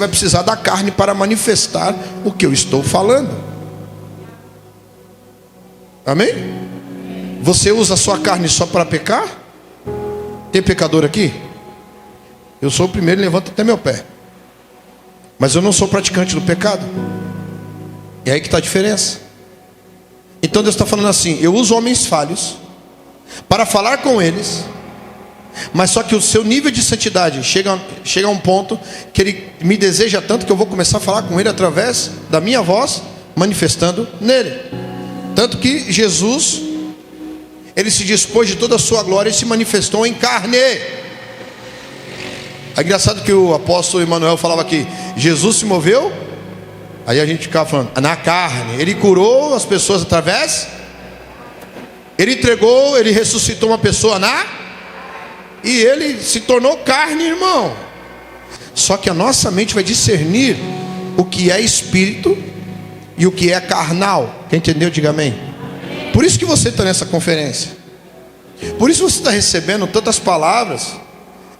vai precisar da carne para manifestar o que eu estou falando. Amém? Você usa a sua carne só para pecar? Tem pecador aqui? Eu sou o primeiro, levanta até meu pé. Mas eu não sou praticante do pecado. É aí que está a diferença. Então Deus está falando assim: eu uso homens falhos para falar com eles, mas só que o seu nível de santidade chega a um ponto que ele me deseja tanto que eu vou começar a falar com ele através da minha voz, manifestando nele. Tanto que Jesus, ele se dispôs de toda a sua glória e se manifestou em carne. É engraçado que o apóstolo Emmanuel falava que Jesus se moveu, aí a gente ficava falando na carne. Ele curou as pessoas através, ele entregou, ele ressuscitou uma pessoa e ele se tornou carne, irmão. Só que a nossa mente vai discernir o que é espírito e o que é carnal. Quem entendeu, diga amém. Por isso que você está nessa conferência, por isso você está recebendo tantas palavras.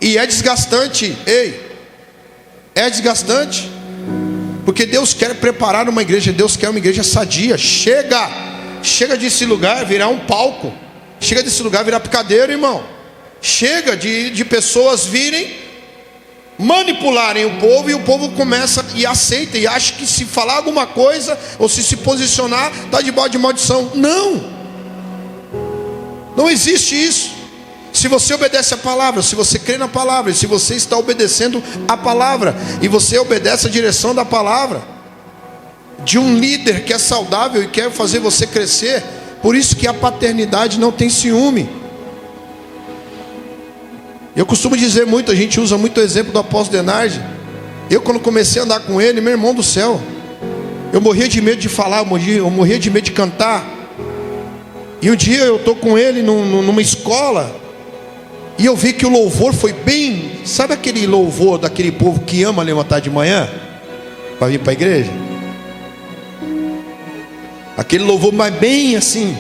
E é desgastante, é desgastante, porque Deus quer preparar uma igreja, Deus quer uma igreja sadia. Chega desse lugar virar um palco, chega desse lugar virar picadeiro, irmão. Chega de pessoas virem manipularem o povo, e o povo começa e aceita, e acha que se falar alguma coisa, ou se posicionar, está debaixo de maldição. Não existe isso. Se você obedece a palavra, se você crê na palavra, se você está obedecendo a palavra, e você obedece a direção da palavra, de um líder que é saudável e quer fazer você crescer. Por isso que a paternidade não tem ciúme. Eu costumo dizer muito, a gente usa muito o exemplo do apóstolo Denardi. Eu, quando comecei a andar com ele, meu irmão do céu, eu morria de medo de falar, eu morria de medo de cantar. E um dia eu estou com ele numa escola, e eu vi que o louvor foi bem, sabe aquele louvor daquele povo que ama levantar de manhã para vir para a igreja? Aquele louvor, mas bem assim,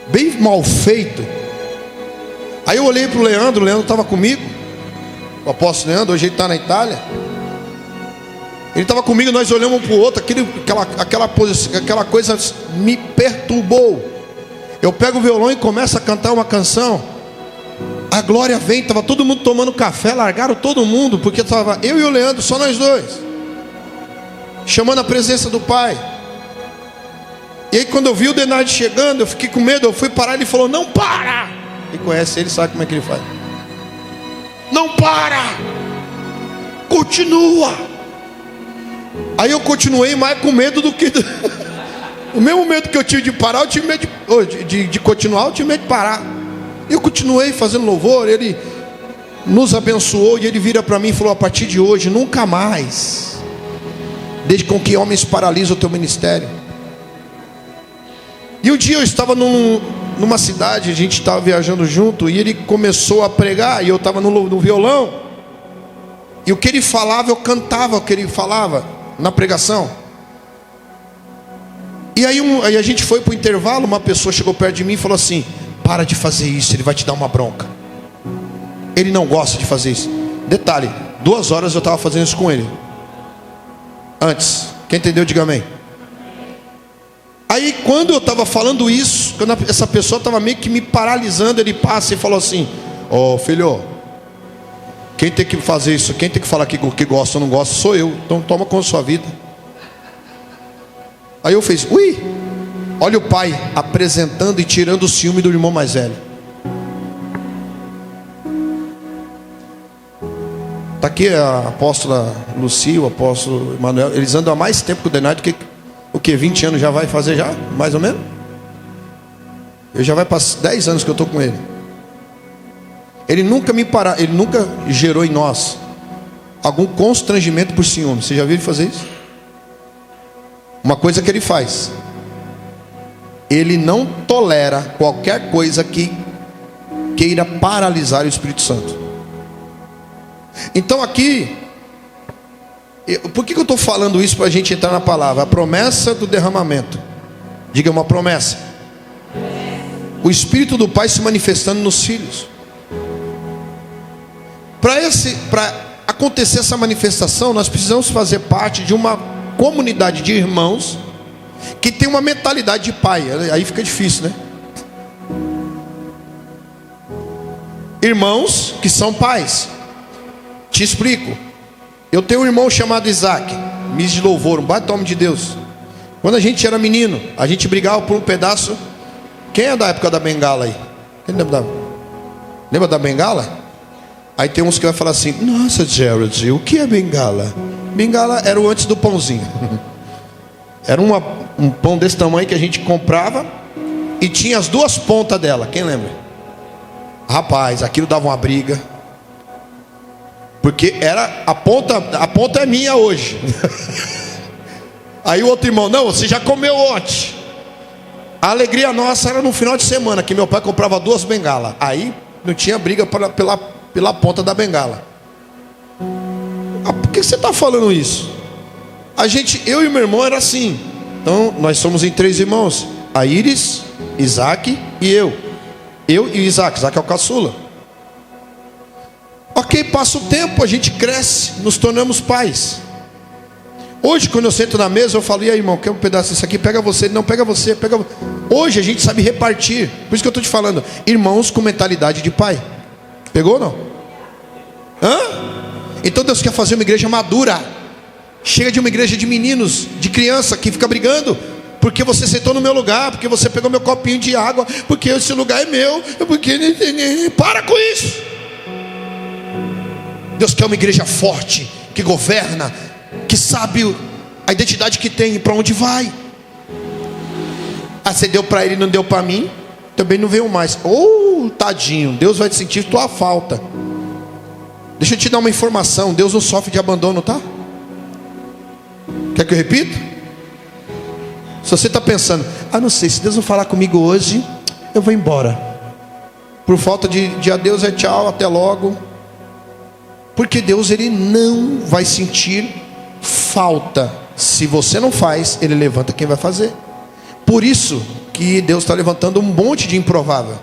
bem mal feito. Aí eu olhei para o Leandro estava comigo, o apóstolo Leandro, hoje ele está na Itália. Ele estava comigo, nós olhamos um para o outro, aquela coisa me perturbou. Eu pego o violão e começo a cantar uma canção. A glória vem, estava todo mundo tomando café, largaram todo mundo, porque estava eu e o Leandro, só nós dois, chamando a presença do Pai. E aí quando eu vi o Denardi chegando, eu fiquei com medo, eu fui parar, ele falou: não para! Quem conhece ele sabe como é que ele faz. Não para! Continua! Aí eu continuei mais com medo do que... O mesmo medo que eu tive de parar, eu tive medo de continuar, eu tive medo de parar. Eu continuei fazendo louvor, ele nos abençoou, e ele vira para mim e falou: a partir de hoje, nunca mais, desde com que homens paralisam o teu ministério. E um dia eu estava numa cidade, a gente estava viajando junto, e ele começou a pregar, e eu estava no violão, e o que ele falava, eu cantava o que ele falava na pregação. E aí a gente foi para o intervalo, uma pessoa chegou perto de mim e falou assim: para de fazer isso, ele vai te dar uma bronca. Ele não gosta de fazer isso. Detalhe, 2 horas eu estava fazendo isso com ele. Antes, quem entendeu, diga amém. Aí quando eu estava falando isso, quando essa pessoa estava meio que me paralisando, ele passa e falou assim: ó, filho, quem tem que fazer isso, quem tem que falar que gosta ou não gosta, sou eu. Então toma com a sua vida. Aí eu fiz: ui, olha o pai apresentando e tirando o ciúme do irmão mais velho. Está aqui a apóstola Lucia, o apóstolo Emmanuel. Eles andam há mais tempo com o Denardi do que o que? 20 anos já vai fazer já? Mais ou menos? Eu já vai para 10 anos que eu estou com ele. Ele nunca ele nunca gerou em nós algum constrangimento por ciúme. Você já viu ele fazer isso? Uma coisa que ele faz: ele não tolera qualquer coisa que queira paralisar o Espírito Santo. Então aqui, por que eu estou falando isso para a gente entrar na palavra? A promessa do derramamento. Diga, uma promessa. O Espírito do Pai se manifestando nos filhos. Para acontecer essa manifestação, nós precisamos fazer parte de uma comunidade de irmãos que tem uma mentalidade de pai. Aí fica difícil, né? Irmãos que são pais. Te explico. Eu tenho um irmão chamado Isaac, Miss de louvor, um baita homem de Deus. Quando a gente era menino, a gente brigava por um pedaço. Quem é da época da bengala aí? Quem lembra da bengala? Aí tem uns que vai falar assim: nossa, Gerald, o que é bengala? Bengala era o antes do pãozinho. Era um pão desse tamanho que a gente comprava e tinha as duas pontas dela. Quem lembra? Rapaz, aquilo dava uma briga. Porque era a ponta é minha hoje. Aí o outro irmão: não, você já comeu ontem. A alegria nossa era no final de semana, que meu pai comprava duas bengalas. Aí não tinha briga pela ponta da bengala. Por que você está falando isso? Eu e meu irmão era assim. Então nós somos em 3 irmãos: a Iris, Isaac e eu. Eu e Isaac é o caçula. Ok, passa o tempo, a gente cresce, nos tornamos pais. Hoje, quando eu sento na mesa, eu falo: e aí, irmão, quer um pedaço disso aqui? Pega você. Ele: não, pega você, pega. Hoje a gente sabe repartir. Por isso que eu estou te falando, irmãos com mentalidade de pai. Pegou ou não? Hã? Então Deus quer fazer uma igreja madura. Chega de uma igreja de meninos, de criança que fica brigando porque você sentou no meu lugar, porque você pegou meu copinho de água, porque esse lugar é meu, porque... Para com isso. Deus quer uma igreja forte, que governa, que sabe a identidade que tem e para onde vai. Ah, você deu para ele e não deu para mim, também não veio mais. Tadinho, Deus vai te sentir tua falta. Deixa eu te dar uma informação: Deus não sofre de abandono, tá? Quer que eu repita? Se você está pensando: não sei, se Deus não falar comigo hoje, eu vou embora. Por falta de adeus é tchau, até logo. Porque Deus, Ele não vai sentir falta. Se você não faz, Ele levanta quem vai fazer. Por isso que Deus está levantando um monte de improvável.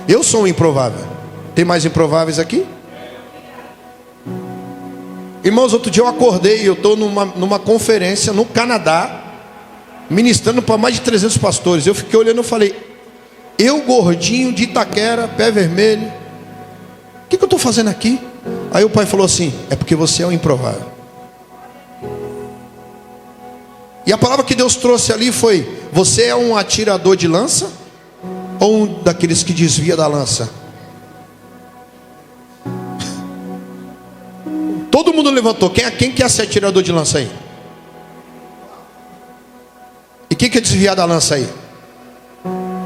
Eu sou um improvável. Tem mais improváveis aqui? Irmãos, outro dia eu acordei, eu estou numa conferência no Canadá, ministrando para mais de 300 pastores. Eu fiquei olhando e falei: eu gordinho de Itaquera, pé vermelho, o que eu estou fazendo aqui? Aí o pai falou assim: é porque você é um improvável. E a palavra que Deus trouxe ali foi: você é um atirador de lança ou um daqueles que desvia da lança? Todo mundo levantou. Quem quer ser atirador de lança aí? E quem quer desviar da lança aí?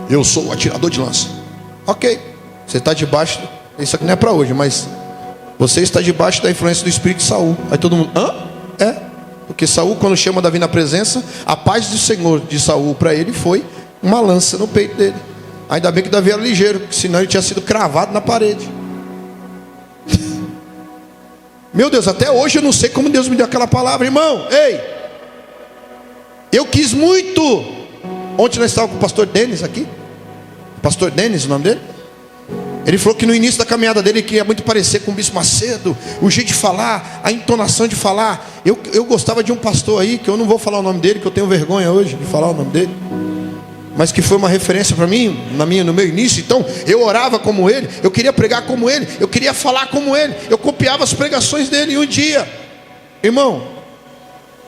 Eu sou o atirador de lança. Ok, você está debaixo. Isso aqui não é para hoje, mas você está debaixo da influência do espírito de Saul. Aí todo mundo: é, porque Saul, quando chama Davi na presença, a paz do Senhor de Saul para ele foi uma lança no peito dele. Ainda bem que Davi era ligeiro, porque senão ele tinha sido cravado na parede. Meu Deus, até hoje eu não sei como Deus me deu aquela palavra. Irmão, ei, eu quis muito. Ontem nós estávamos com o pastor Denis aqui. Pastor Denis, o nome dele. Ele falou que no início da caminhada dele, ele queria muito parecer com o Bispo Macedo, o jeito de falar, a entonação de falar. Eu gostava de um pastor aí, que eu não vou falar o nome dele, que eu tenho vergonha hoje de falar o nome dele, mas que foi uma referência para mim, no meu início. Então eu orava como ele, eu queria pregar como ele, eu queria falar como ele, eu copiava as pregações dele. E um dia, irmão,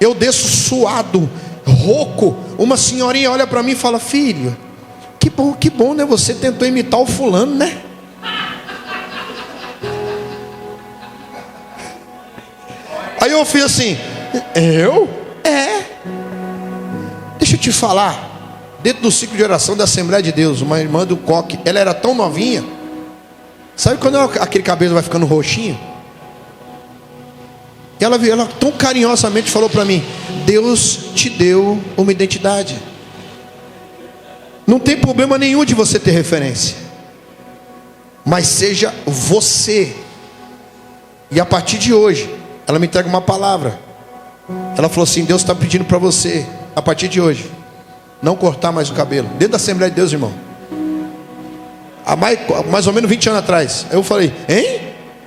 eu desço suado, rouco, uma senhorinha olha para mim e fala: filho, que bom, né? Você tentou imitar o fulano, né? Aí eu fiz assim: eu? Deixa eu te falar. Dentro do ciclo de oração da Assembleia de Deus, uma irmã do Coque, ela era tão novinha. Sabe quando aquele cabelo vai ficando roxinho? Ela tão carinhosamente falou para mim: Deus te deu uma identidade. Não tem problema nenhum de você ter referência, mas seja você. E a partir de hoje, ela me entrega uma palavra. Ela falou assim: Deus está pedindo para você, a partir de hoje, não cortar mais o cabelo. Dentro da Assembleia de Deus, irmão. Há mais ou menos 20 anos atrás. Eu falei: hein?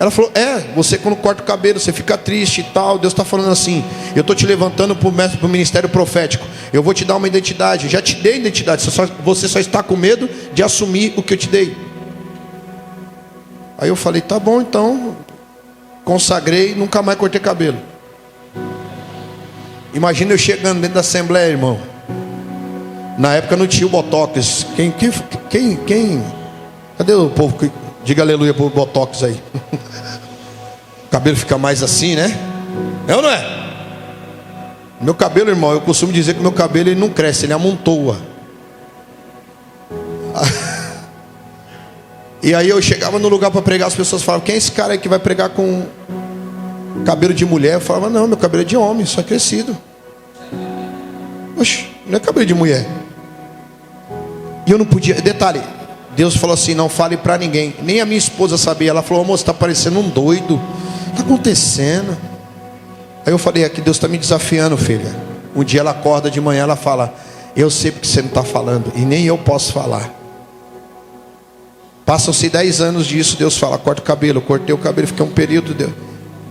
Ela falou, você quando corta o cabelo, você fica triste e tal. Deus está falando assim, eu estou te levantando para o ministério profético. Eu vou te dar uma identidade, já te dei identidade, você só está com medo de assumir o que eu te dei. Aí eu falei, tá bom então. Consagrei, nunca mais cortei cabelo. Imagina eu chegando dentro da assembleia, irmão. Na época não tinha o Botox. Quem? Cadê o povo que diga aleluia pro Botox aí? O cabelo fica mais assim, né? É ou não é? Meu cabelo, irmão, eu costumo dizer que meu cabelo ele não cresce, ele amontoa. E aí eu chegava no lugar para pregar, as pessoas falavam, quem é esse cara aí que vai pregar com cabelo de mulher? Eu falava, não, meu cabelo é de homem, só crescido. Oxe, não é cabelo de mulher. E eu não podia, detalhe, Deus falou assim, não fale para ninguém. Nem a minha esposa sabia. Ela falou, moço, está parecendo um doido. O que está acontecendo? Aí eu falei, aqui Deus está me desafiando, filha. Um dia ela acorda de manhã, ela fala, eu sei porque você não está falando, e nem eu posso falar. Passam-se 10 anos disso, Deus fala, corta o cabelo. Eu cortei o cabelo, fiquei um período, Deus,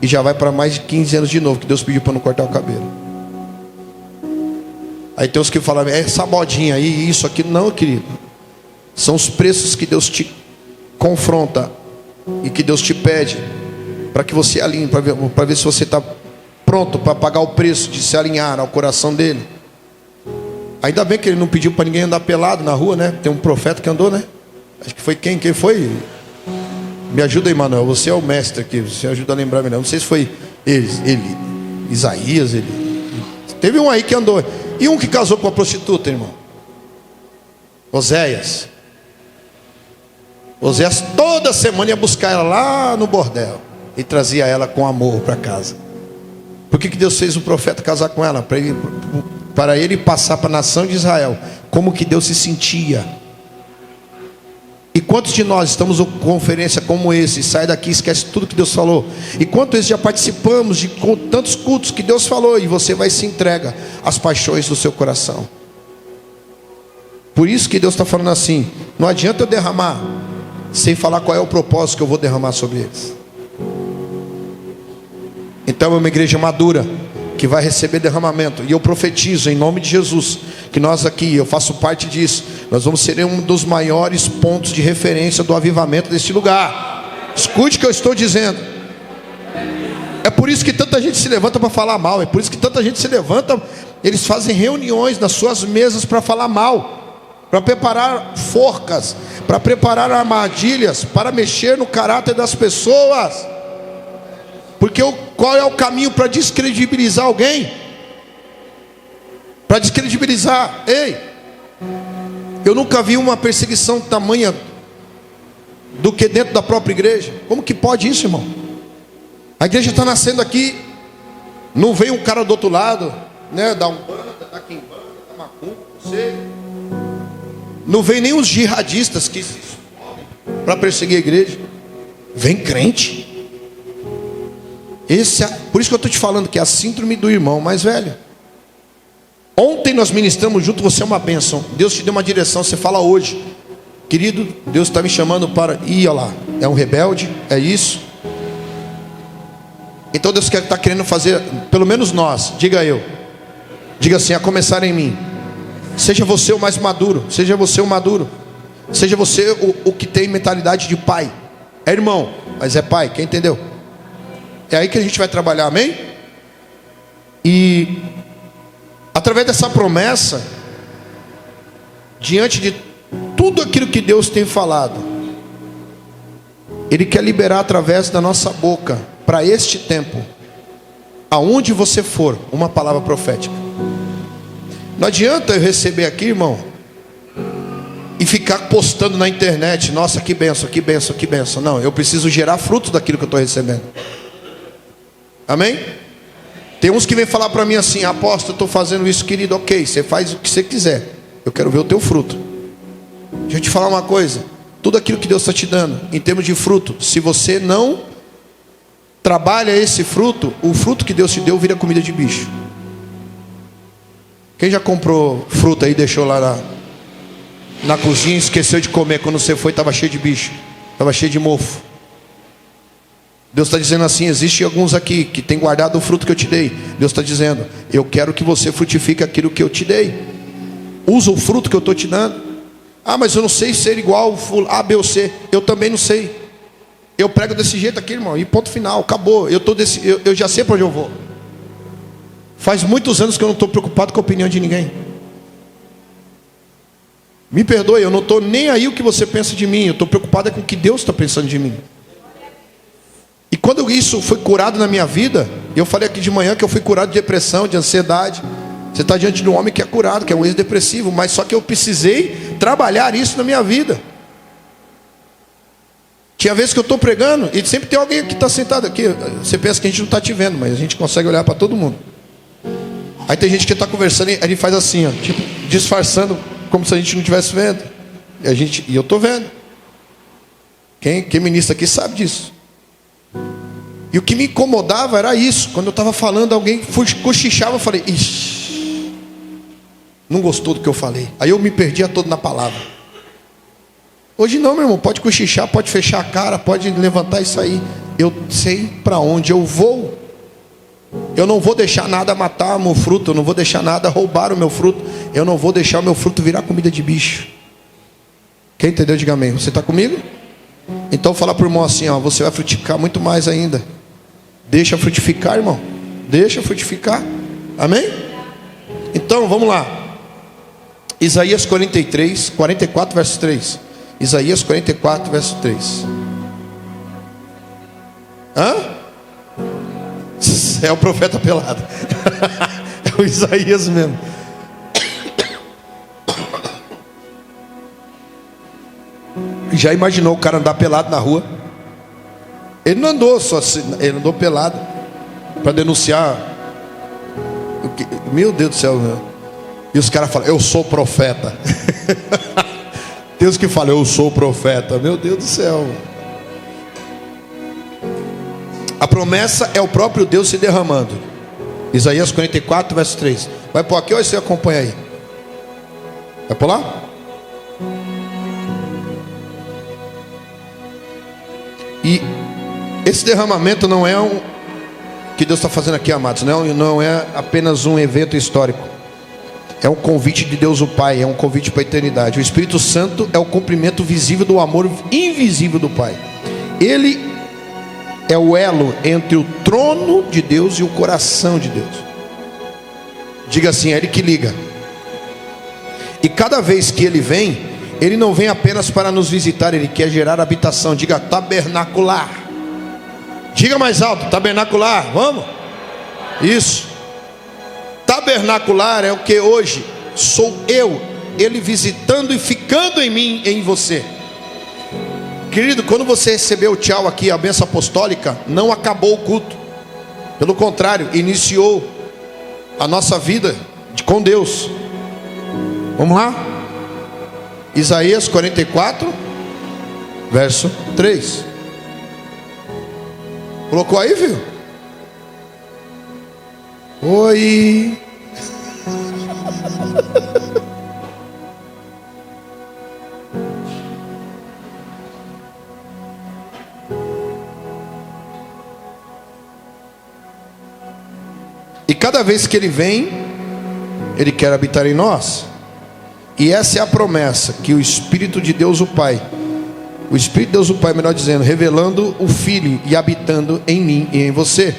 e já vai para mais de 15 anos de novo, que Deus pediu para não cortar o cabelo. Aí tem uns que falam, essa modinha aí, isso, aquilo. Não, querido. São os preços que Deus te confronta e que Deus te pede para que você alinhe, para ver se você está pronto para pagar o preço de se alinhar ao coração dele. Ainda bem que ele não pediu para ninguém andar pelado na rua, né? Tem um profeta que andou, né? Acho que foi quem foi? Me ajuda aí, Manuel. Você é o mestre aqui, você ajuda a lembrar melhor. Não sei se foi ele Isaías, teve um aí que andou. E um que casou com a prostituta, irmão. Oséias toda semana ia buscar ela lá no bordel e trazia ela com amor para casa. Por que Deus fez o profeta casar com ela? Para ele passar para a nação de Israel como que Deus se sentia. E quantos de nós estamos em conferência como esse, sai daqui e esquece tudo que Deus falou? E quantos vezes já participamos de tantos cultos que Deus falou, e você vai se entrega às paixões do seu coração? Por isso que Deus está falando assim, não adianta eu derramar sem falar qual é o propósito que eu vou derramar sobre eles. Então é uma igreja madura que vai receber derramamento. E eu profetizo em nome de Jesus que nós aqui, eu faço parte disso, nós vamos ser um dos maiores pontos de referência do avivamento deste lugar. Escute o que eu estou dizendo. É por isso que tanta gente se levanta para falar mal. É por isso que tanta gente se levanta. Eles fazem reuniões nas suas mesas para falar mal, para preparar forcas, para preparar armadilhas, para mexer no caráter das pessoas. Porque qual é o caminho para descredibilizar alguém? Para descredibilizar, eu nunca vi uma perseguição tamanha do que dentro da própria igreja. Como que pode isso, irmão? A igreja está nascendo aqui, não vem um cara do outro lado, né? Da Umbanda, da Quimbanda, da Macumba, não sei. Não vem nem os jihadistas que se escondem para perseguir a igreja. Vem crente. Por isso que eu estou te falando que é a síndrome do irmão mais velho. Ontem nós ministramos junto, você é uma bênção. Deus te deu uma direção, você fala hoje. Querido, Deus está me chamando para... Ih, olha lá, é um rebelde, é isso. Então Deus está querendo fazer, pelo menos nós, diga eu. Diga assim, a começar em mim. Seja você o mais maduro, seja você o maduro. Seja você o que tem mentalidade de pai. É irmão, mas é pai, quem entendeu? É aí que a gente vai trabalhar, amém? E através dessa promessa, diante de tudo aquilo que Deus tem falado, Ele quer liberar através da nossa boca, para este tempo, aonde você for, uma palavra profética. Não adianta eu receber aqui, irmão, e ficar postando na internet, nossa, que benção, que benção, que benção. Não, eu preciso gerar fruto daquilo que eu estou recebendo. Amém? Tem uns que vêm falar para mim assim, apóstolo, eu estou fazendo isso, querido. Ok, você faz o que você quiser, eu quero ver o teu fruto. Deixa eu te falar uma coisa, tudo aquilo que Deus está te dando, em termos de fruto, se você não trabalha esse fruto, o fruto que Deus te deu vira comida de bicho. Quem já comprou fruta aí e deixou lá na cozinha, esqueceu de comer, quando você foi estava cheio de bicho, estava cheio de mofo. Deus está dizendo assim: existe alguns aqui que têm guardado o fruto que eu te dei. Deus está dizendo: eu quero que você frutifique aquilo que eu te dei. Usa o fruto que eu estou te dando. Ah, mas eu não sei ser igual A, B ou C. Eu também não sei. Eu prego desse jeito aqui, irmão, e ponto final, acabou. Eu já sei para onde eu vou. Faz muitos anos que eu não estou preocupado com a opinião de ninguém. Me perdoe, eu não estou nem aí o que você pensa de mim. Eu estou preocupado com o que Deus está pensando de mim. E quando isso foi curado na minha vida, eu falei aqui de manhã que eu fui curado de depressão, de ansiedade. Você está diante de um homem que é curado, que é um ex-depressivo, mas só que eu precisei trabalhar isso na minha vida. Tinha vezes que eu estou pregando e sempre tem alguém que está sentado aqui. Você pensa que a gente não está te vendo, mas a gente consegue olhar para todo mundo. Aí tem gente que está conversando e ele faz assim, ó, tipo, disfarçando, como se a gente não estivesse vendo. E eu estou vendo. Quem ministra aqui sabe disso. E o que me incomodava era isso. Quando eu estava falando, alguém cochichava, eu falei: ixi, não gostou do que eu falei. Aí eu me perdia todo na palavra. Hoje não, meu irmão, pode cochichar, pode fechar a cara, pode levantar e sair. Eu sei para onde eu vou. Eu não vou deixar nada matar o meu fruto. Eu não vou deixar nada roubar o meu fruto. Eu não vou deixar o meu fruto virar comida de bicho. Quem entendeu, diga amém. Você está comigo? Então fala para o irmão assim, ó: você vai frutificar muito mais ainda. Deixa frutificar, irmão. Deixa frutificar. Amém? Então vamos lá. Isaías 44 verso 3. Isaías 44 verso 3. Hã? É o profeta pelado. É o Isaías mesmo. Já imaginou o cara andar pelado na rua? Ele não andou só assim, ele andou pelado para denunciar. Meu Deus do céu, meu. E os caras falam: eu sou profeta. Deus que fala: eu sou profeta. Meu Deus do céu. A promessa é o próprio Deus se derramando. Isaías 44 verso 3. Vai por aqui ou você acompanha aí? Vai por lá? E esse derramamento não é um que Deus está fazendo aqui, amados. Não é apenas um evento histórico. É um convite de Deus o Pai. É um convite para a eternidade. O Espírito Santo é o cumprimento visível do amor invisível do Pai. Ele é o elo entre o trono de Deus e o coração de Deus. Diga assim: é Ele que liga. E cada vez que Ele vem, Ele não vem apenas para nos visitar. Ele quer gerar habitação. Diga tabernacular. Diga mais alto: tabernacular. Vamos? Isso. Tabernacular é o que hoje sou eu, Ele visitando e ficando em mim e em você. Querido, quando você recebeu o tchau aqui, a bênção apostólica, não acabou o culto. Pelo contrário, iniciou a nossa vida com Deus. Vamos lá? Isaías 44 verso 3. Colocou aí, viu? Oi. E cada vez que Ele vem, Ele quer habitar em nós. E essa é a promessa que o Espírito de Deus o Pai, o Espírito de Deus o Pai, melhor dizendo, revelando o Filho e habitando em mim e em você.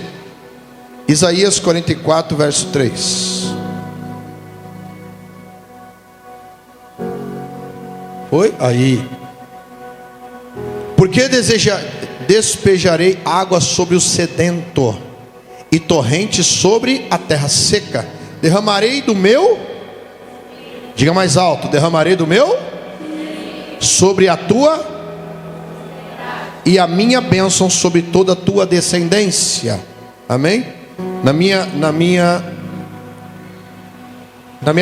Isaías 44 verso 3. Foi? Aí. Porque despejarei água sobre o sedento e torrentes sobre a terra seca. Derramarei do meu, diga mais alto, derramarei do meu sobre a tua e a minha bênção sobre toda a tua descendência. Amém? Na minha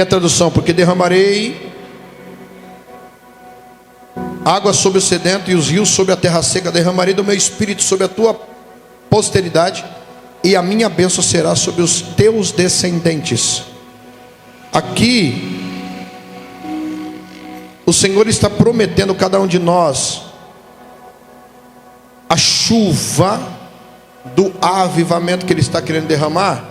tradução, porque derramarei água sobre o sedento e os rios sobre a terra seca. Derramarei do meu espírito sobre a tua posteridade e a minha bênção será sobre os teus descendentes. Aqui o Senhor está prometendo a cada um de nós a chuva do avivamento que ele está querendo derramar.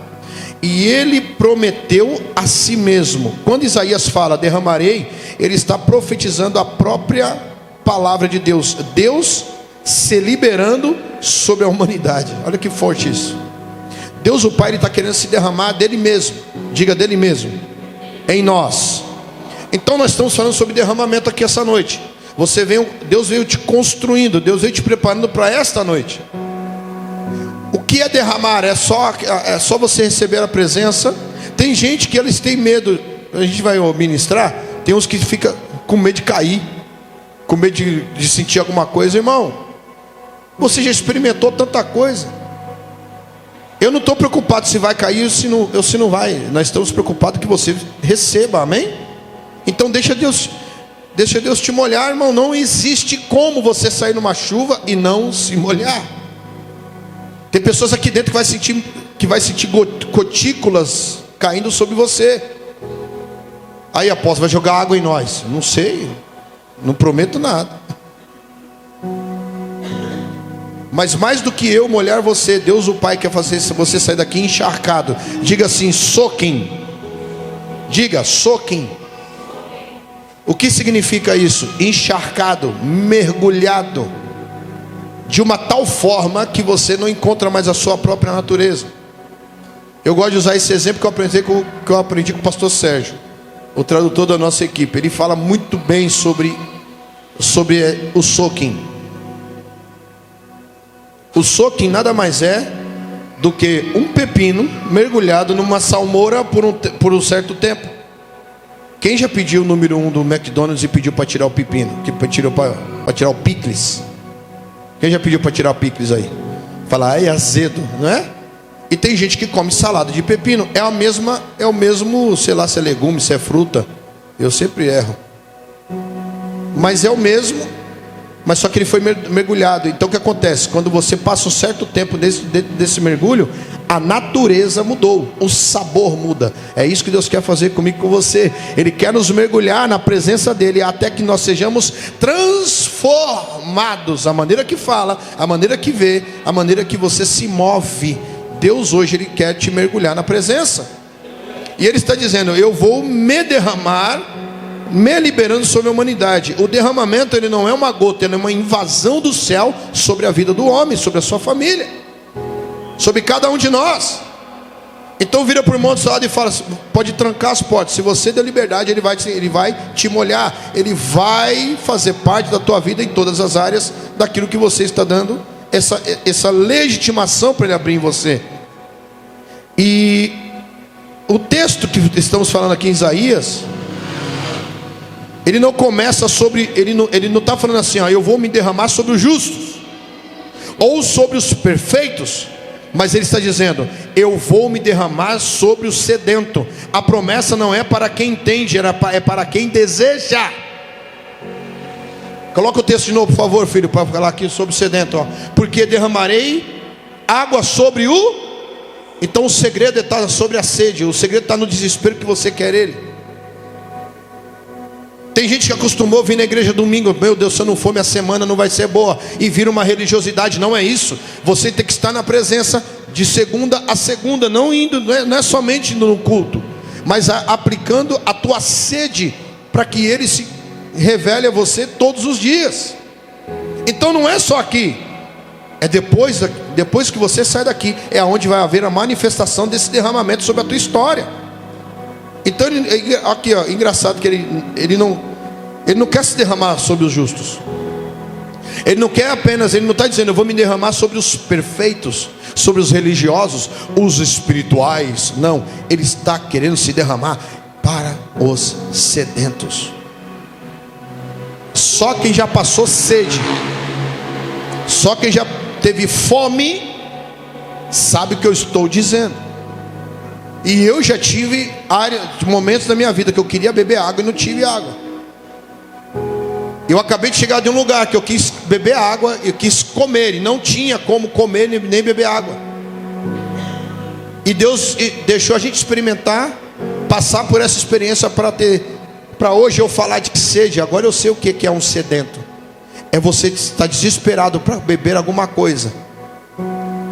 E ele prometeu a si mesmo. Quando Isaías fala derramarei, ele está profetizando a própria palavra de Deus. Deus se liberando sobre a humanidade. Olha que forte isso. Deus o Pai, ele está querendo se derramar dele mesmo. Diga, dele mesmo, em nós. Então nós estamos falando sobre derramamento aqui essa noite. Deus veio te construindo, Deus veio te preparando para esta noite. O que é derramar? É só você receber a presença. Tem gente que eles têm medo. A gente vai ministrar. Tem uns que ficam com medo de cair, com medo de sentir alguma coisa. Irmão, você já experimentou tanta coisa. Eu não estou preocupado se vai cair ou se não vai. Nós estamos preocupados que você receba, amém? Então deixa Deus te molhar, irmão. Não existe como você sair numa chuva e não se molhar. Tem pessoas aqui dentro que vai sentir gotículas caindo sobre você. Aí, apóstolo, vai jogar água em nós? Não sei, não prometo nada. Mas mais do que eu molhar você, Deus o Pai quer fazer você sair daqui encharcado. Diga assim, soaking. Diga, soaking. O que significa isso? Encharcado, mergulhado, de uma tal forma que você não encontra mais a sua própria natureza. Eu gosto de usar esse exemplo que eu aprendi com o pastor Sérgio, o tradutor da nossa equipe. Ele fala muito bem sobre o soaking. O soaking nada mais é do que um pepino mergulhado numa salmoura por um certo tempo. Quem já pediu o número 1 do McDonald's e pediu para tirar o pepino? Para tirar o picles? Quem já pediu para tirar o picles aí? Fala, é azedo, não é? E tem gente que come salada de pepino. É o mesmo, sei lá se é legume, se é fruta. Eu sempre erro. Mas é o mesmo, mas só que ele foi mergulhado. Então o que acontece? Quando você passa um certo tempo desse mergulho, a natureza mudou, o sabor muda. É isso que Deus quer fazer comigo e com você. Ele quer nos mergulhar na presença dele, até que nós sejamos transformados. A maneira que fala, a maneira que vê, a maneira que você se move. Deus hoje, ele quer te mergulhar na presença. E ele está dizendo, eu vou me derramar, me liberando sobre a humanidade. O derramamento, ele não é uma gota, ele é uma invasão do céu sobre a vida do homem, sobre a sua família, sobre cada um de nós. Então vira para o irmão do seu lado e fala, pode trancar as portas. Se você der liberdade, ele vai te molhar. Ele vai fazer parte da tua vida em todas as áreas, daquilo que você está dando essa legitimação para ele abrir em você. E o texto que estamos falando aqui em Isaías, ele não começa sobre, ele não está falando assim, ó, eu vou me derramar sobre os justos ou sobre os perfeitos, mas ele está dizendo, eu vou me derramar sobre o sedento. A promessa não é para quem entende, é para quem deseja. Coloca o texto de novo, por favor, filho, para falar aqui sobre o sedento, ó. Porque derramarei água sobre o... Então o segredo está sobre a sede, o segredo está no desespero que você quer ele. Tem gente que acostumou a vir na igreja domingo, meu Deus, se eu não for, minha semana não vai ser boa, e vira uma religiosidade. Não é isso. Você tem que estar na presença de segunda a segunda, não é somente no culto, mas aplicando a tua sede, para que ele se revele a você todos os dias. Então não é só aqui, é depois que você sai daqui, é onde vai haver a manifestação desse derramamento sobre a tua história. Então aqui, ó, engraçado que ele não quer se derramar sobre os justos. Ele não quer apenas, ele não está dizendo, eu vou me derramar sobre os perfeitos, sobre os religiosos, os espirituais. Não, ele está querendo se derramar para os sedentos. Só quem já passou sede, só quem já teve fome, sabe o que eu estou dizendo. E eu já tive momentos da minha vida que eu queria beber água e não tive água. Eu acabei de chegar de um lugar que eu quis beber água, eu quis comer, e não tinha como comer nem beber água. E Deus deixou a gente experimentar, passar por essa experiência para hoje eu falar de sede. Agora eu sei o que é um sedento. É você estar desesperado para beber alguma coisa.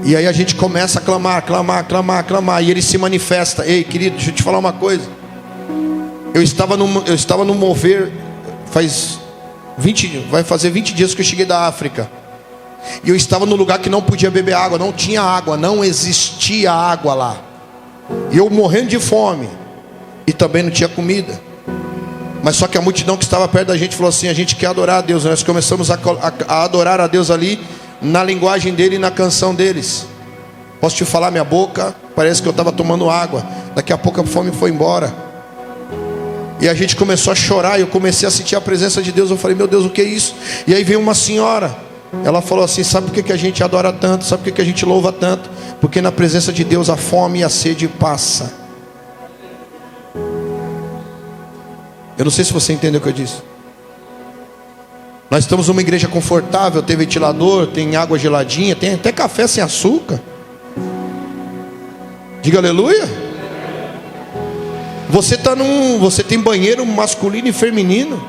E aí a gente começa a clamar, clamar, clamar, clamar. E ele se manifesta. Ei, querido, deixa eu te falar uma coisa. Eu estava no mover vai fazer 20 dias que eu cheguei da África. E eu estava no lugar que não podia beber água, não tinha água, não existia água lá. E eu morrendo de fome. E também não tinha comida. Mas só que a multidão que estava perto da gente falou assim: a gente quer adorar a Deus. Nós começamos a adorar a Deus ali, na linguagem dele e na canção deles. Posso te falar, minha boca parece que eu estava tomando água. Daqui a pouco a fome foi embora. E a gente começou a chorar. E eu comecei a sentir a presença de Deus. Eu falei: meu Deus, o que é isso? E aí veio uma senhora. Ela falou assim: sabe por que a gente adora tanto? Sabe por que a gente louva tanto? Porque na presença de Deus a fome e a sede passa. Eu não sei se você entendeu o que eu disse. Nós estamos numa igreja confortável, tem ventilador, tem água geladinha, tem até café sem açúcar. Diga aleluia. Você tem banheiro masculino e feminino.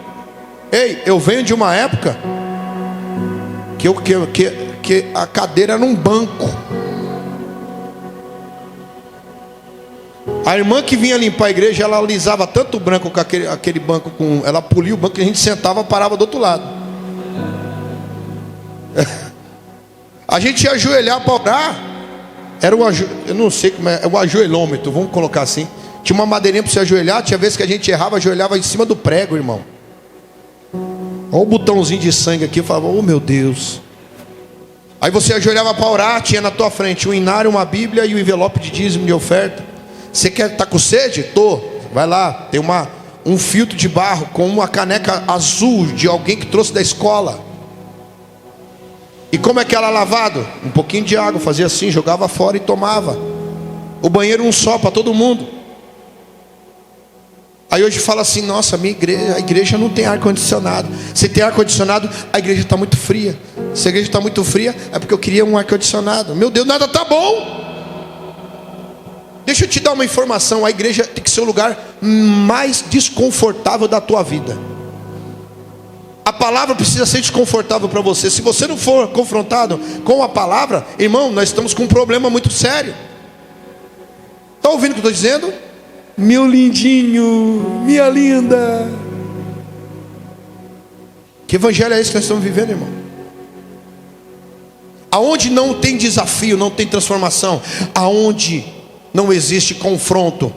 Ei, eu venho de uma época que a cadeira era um banco. A irmã que vinha limpar a igreja, ela alisava tanto o branco com aquele banco, ela polia o banco, que a gente sentava, parava do outro lado. A gente ia ajoelhar para orar. Eu não sei como é o ajoelhômetro, vamos colocar assim. Tinha uma madeirinha para você ajoelhar. Tinha vezes que a gente errava, ajoelhava em cima do prego, irmão. Olha o botãozinho de sangue aqui, eu falava: oh meu Deus. Aí você ajoelhava para orar, tinha na tua frente um inário, uma bíblia e o envelope de dízimo de oferta. Você quer estar com sede? Vai lá, tem um filtro de barro com uma caneca azul de alguém que trouxe da escola. E como é que ela é lavado? Um pouquinho de água, fazia assim, jogava fora e tomava. O banheiro um só para todo mundo. Aí hoje fala assim: nossa, a igreja não tem ar-condicionado. Se tem ar-condicionado, a igreja está muito fria. Se a igreja está muito fria, é porque eu queria um ar-condicionado. Meu Deus, nada está bom. Deixa eu te dar uma informação: a igreja tem que ser o lugar mais desconfortável da tua vida. A palavra precisa ser desconfortável para você. Se você não for confrontado com a palavra, irmão, nós estamos com um problema muito sério. Está ouvindo o que eu estou dizendo? Meu lindinho, minha linda. Que evangelho é esse que nós estamos vivendo, irmão? Aonde não tem desafio, não tem transformação, aonde não existe confronto,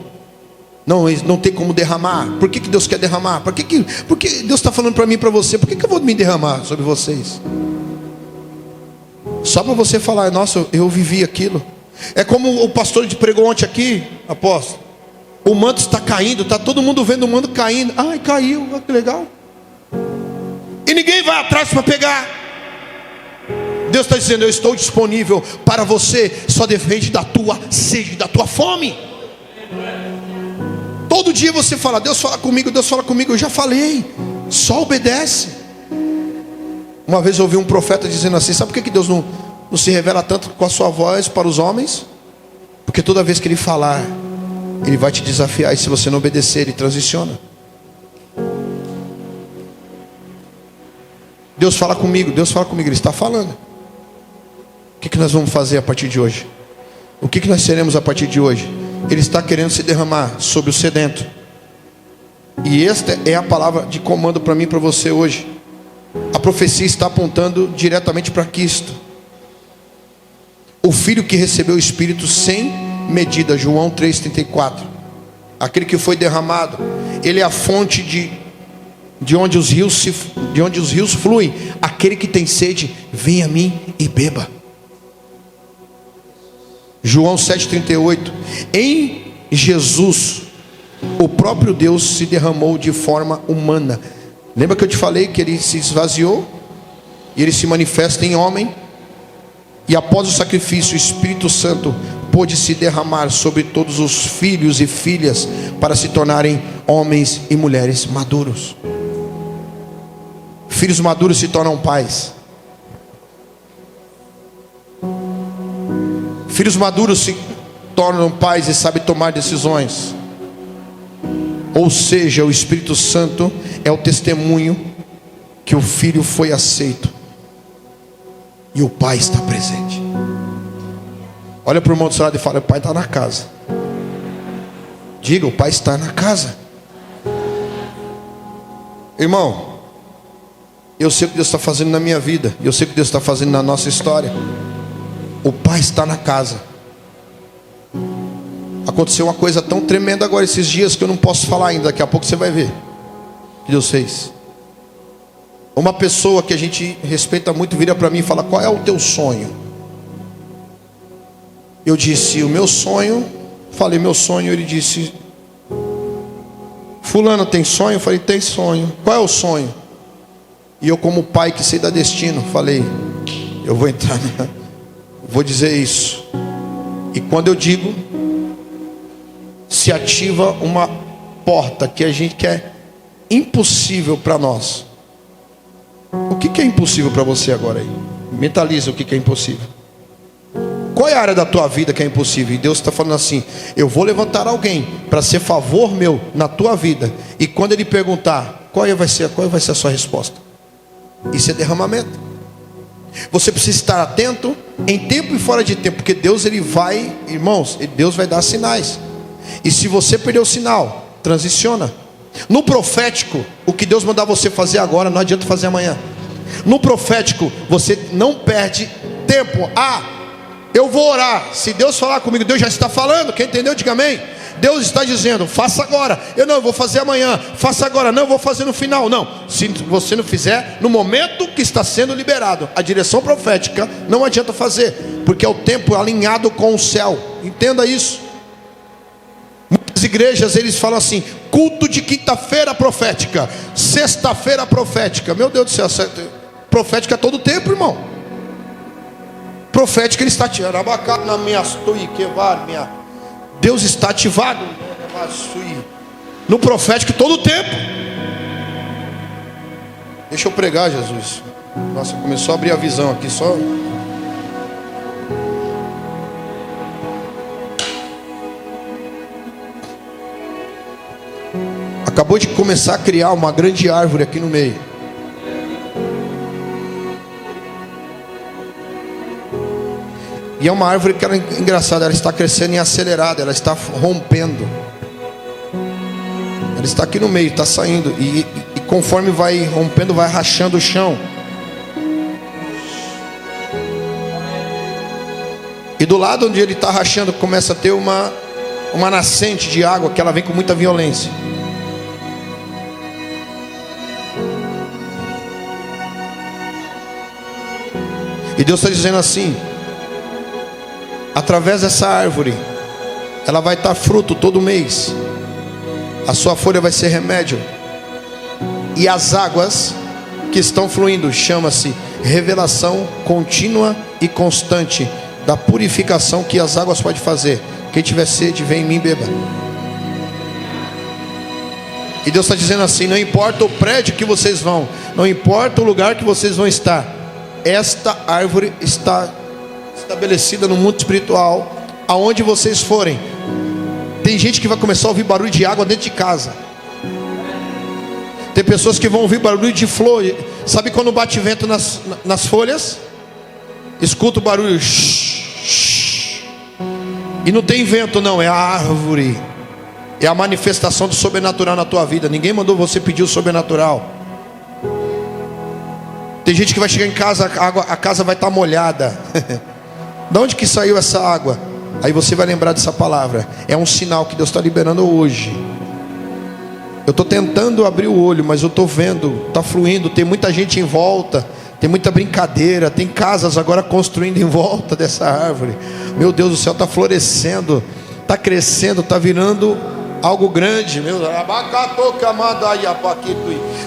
não tem como derramar. Por que Deus quer derramar? Por que Deus está falando para mim e para você? Por que eu vou me derramar sobre vocês? Só para você falar: nossa, eu vivi aquilo. É como o pastor te pregou ontem aqui, apóstolo. O manto está caindo, está todo mundo vendo o manto caindo. Ai, caiu, que legal. E ninguém vai atrás para pegar. Deus está dizendo: eu estou disponível para você. Só depende da tua sede, da tua fome. Todo dia você fala: Deus fala comigo, Deus fala comigo. Eu já falei, só obedece. Uma vez eu ouvi um profeta dizendo assim: sabe por que Deus não se revela tanto com a sua voz para os homens? Porque toda vez que Ele falar, Ele vai te desafiar. E se você não obedecer, Ele transiciona. Deus fala comigo, Ele está falando. O que nós vamos fazer a partir de hoje? O que nós seremos a partir de hoje? Ele está querendo se derramar sobre o sedento. E esta é a palavra de comando para mim e para você hoje. A profecia está apontando diretamente para Cristo, o Filho que recebeu o Espírito sem medida. João 3,34. Aquele que foi derramado, Ele é a fonte de onde os rios fluem. Aquele que tem sede, vem a mim e beba. João 7,38. Em Jesus, o próprio Deus se derramou de forma humana. Lembra que eu te falei que Ele se esvaziou e Ele se manifesta em homem? E após o sacrifício, o Espírito Santo pôde se derramar sobre todos os filhos e filhas, para se tornarem homens e mulheres maduros. Filhos maduros se tornam pais. Filhos maduros se tornam pais e sabem tomar decisões. Ou seja, o Espírito Santo é o testemunho que o filho foi aceito e o pai está presente. Olha para o irmão do seu lado e fala: o Pai está na casa. Diga: o Pai está na casa. Irmão, eu sei o que Deus está fazendo na minha vida, eu sei o que Deus está fazendo na nossa história. O Pai está na casa. Aconteceu uma coisa tão tremenda agora esses dias que eu não posso falar ainda. Daqui a pouco você vai ver o que Deus fez. Uma pessoa que a gente respeita muito vira para mim e fala: qual é o teu sonho? Eu disse: o meu sonho. Falei: meu sonho. Ele disse: fulano tem sonho? Eu falei: tem sonho. Qual é o sonho? E eu, como pai que sei da destino, falei: eu vou entrar vou dizer isso. E quando eu digo, se ativa uma porta que a gente quer impossível para nós. O que é impossível para você agora aí? Mentaliza o que é impossível. Qual é a área da tua vida que é impossível? E Deus está falando assim: eu vou levantar alguém para ser favor meu na tua vida. E quando ele perguntar, qual vai ser a sua resposta? Isso é derramamento. Você precisa estar atento em tempo e fora de tempo, porque Deus, ele vai, irmãos, Deus vai dar sinais. E se você perder o sinal, transiciona. No profético, o que Deus mandar você fazer agora, não adianta fazer amanhã. No profético, você não perde tempo. Eu vou orar. Se Deus falar comigo, Deus já está falando. Quem entendeu, diga amém. Deus está dizendo: faça agora. Eu vou fazer amanhã. Faça agora. Não, eu vou fazer no final. Não, se você não fizer no momento que está sendo liberado a direção profética, não adianta fazer, porque é o tempo alinhado com o céu. Entenda isso. Muitas igrejas, eles falam assim: culto de quinta-feira profética, sexta-feira profética. Meu Deus do céu, profética é todo tempo, irmão. Profética, ele está tirando na minha Deus está ativado no profético todo o tempo. Deixa eu pregar, Jesus. Nossa, começou a abrir a visão aqui só. Acabou de começar a criar uma grande árvore aqui no meio. E é uma árvore que é engraçada, ela está crescendo em acelerada, ela está rompendo. Ela está aqui no meio, está saindo. E conforme vai rompendo, vai rachando o chão. E do lado onde ele está rachando, começa a ter uma nascente de água, que ela vem com muita violência. E Deus está dizendo assim: através dessa árvore, ela vai estar fruto todo mês. A sua folha vai ser remédio. E as águas que estão fluindo, chama-se revelação contínua e constante da purificação que as águas podem fazer. Quem tiver sede, vem em mim, beba. E Deus está dizendo assim: não importa o prédio que vocês vão, não importa o lugar que vocês vão estar, esta árvore está estabelecida no mundo espiritual. Aonde vocês forem, tem gente que vai começar a ouvir barulho de água dentro de casa. Tem pessoas que vão ouvir barulho de flor. Sabe quando bate vento nas folhas? Escuta o barulho. E não tem vento não, é a árvore. É a manifestação do sobrenatural na tua vida. Ninguém mandou você pedir o sobrenatural. Tem gente que vai chegar em casa, a casa vai estar molhada. De onde que saiu essa água? Aí você vai lembrar dessa palavra. É um sinal que Deus está liberando hoje. Eu estou tentando abrir o olho, mas eu estou vendo, está fluindo. Tem muita gente em volta, tem muita brincadeira. Tem casas agora construindo em volta dessa árvore. Meu Deus do céu, está florescendo, está crescendo, está virando algo grande.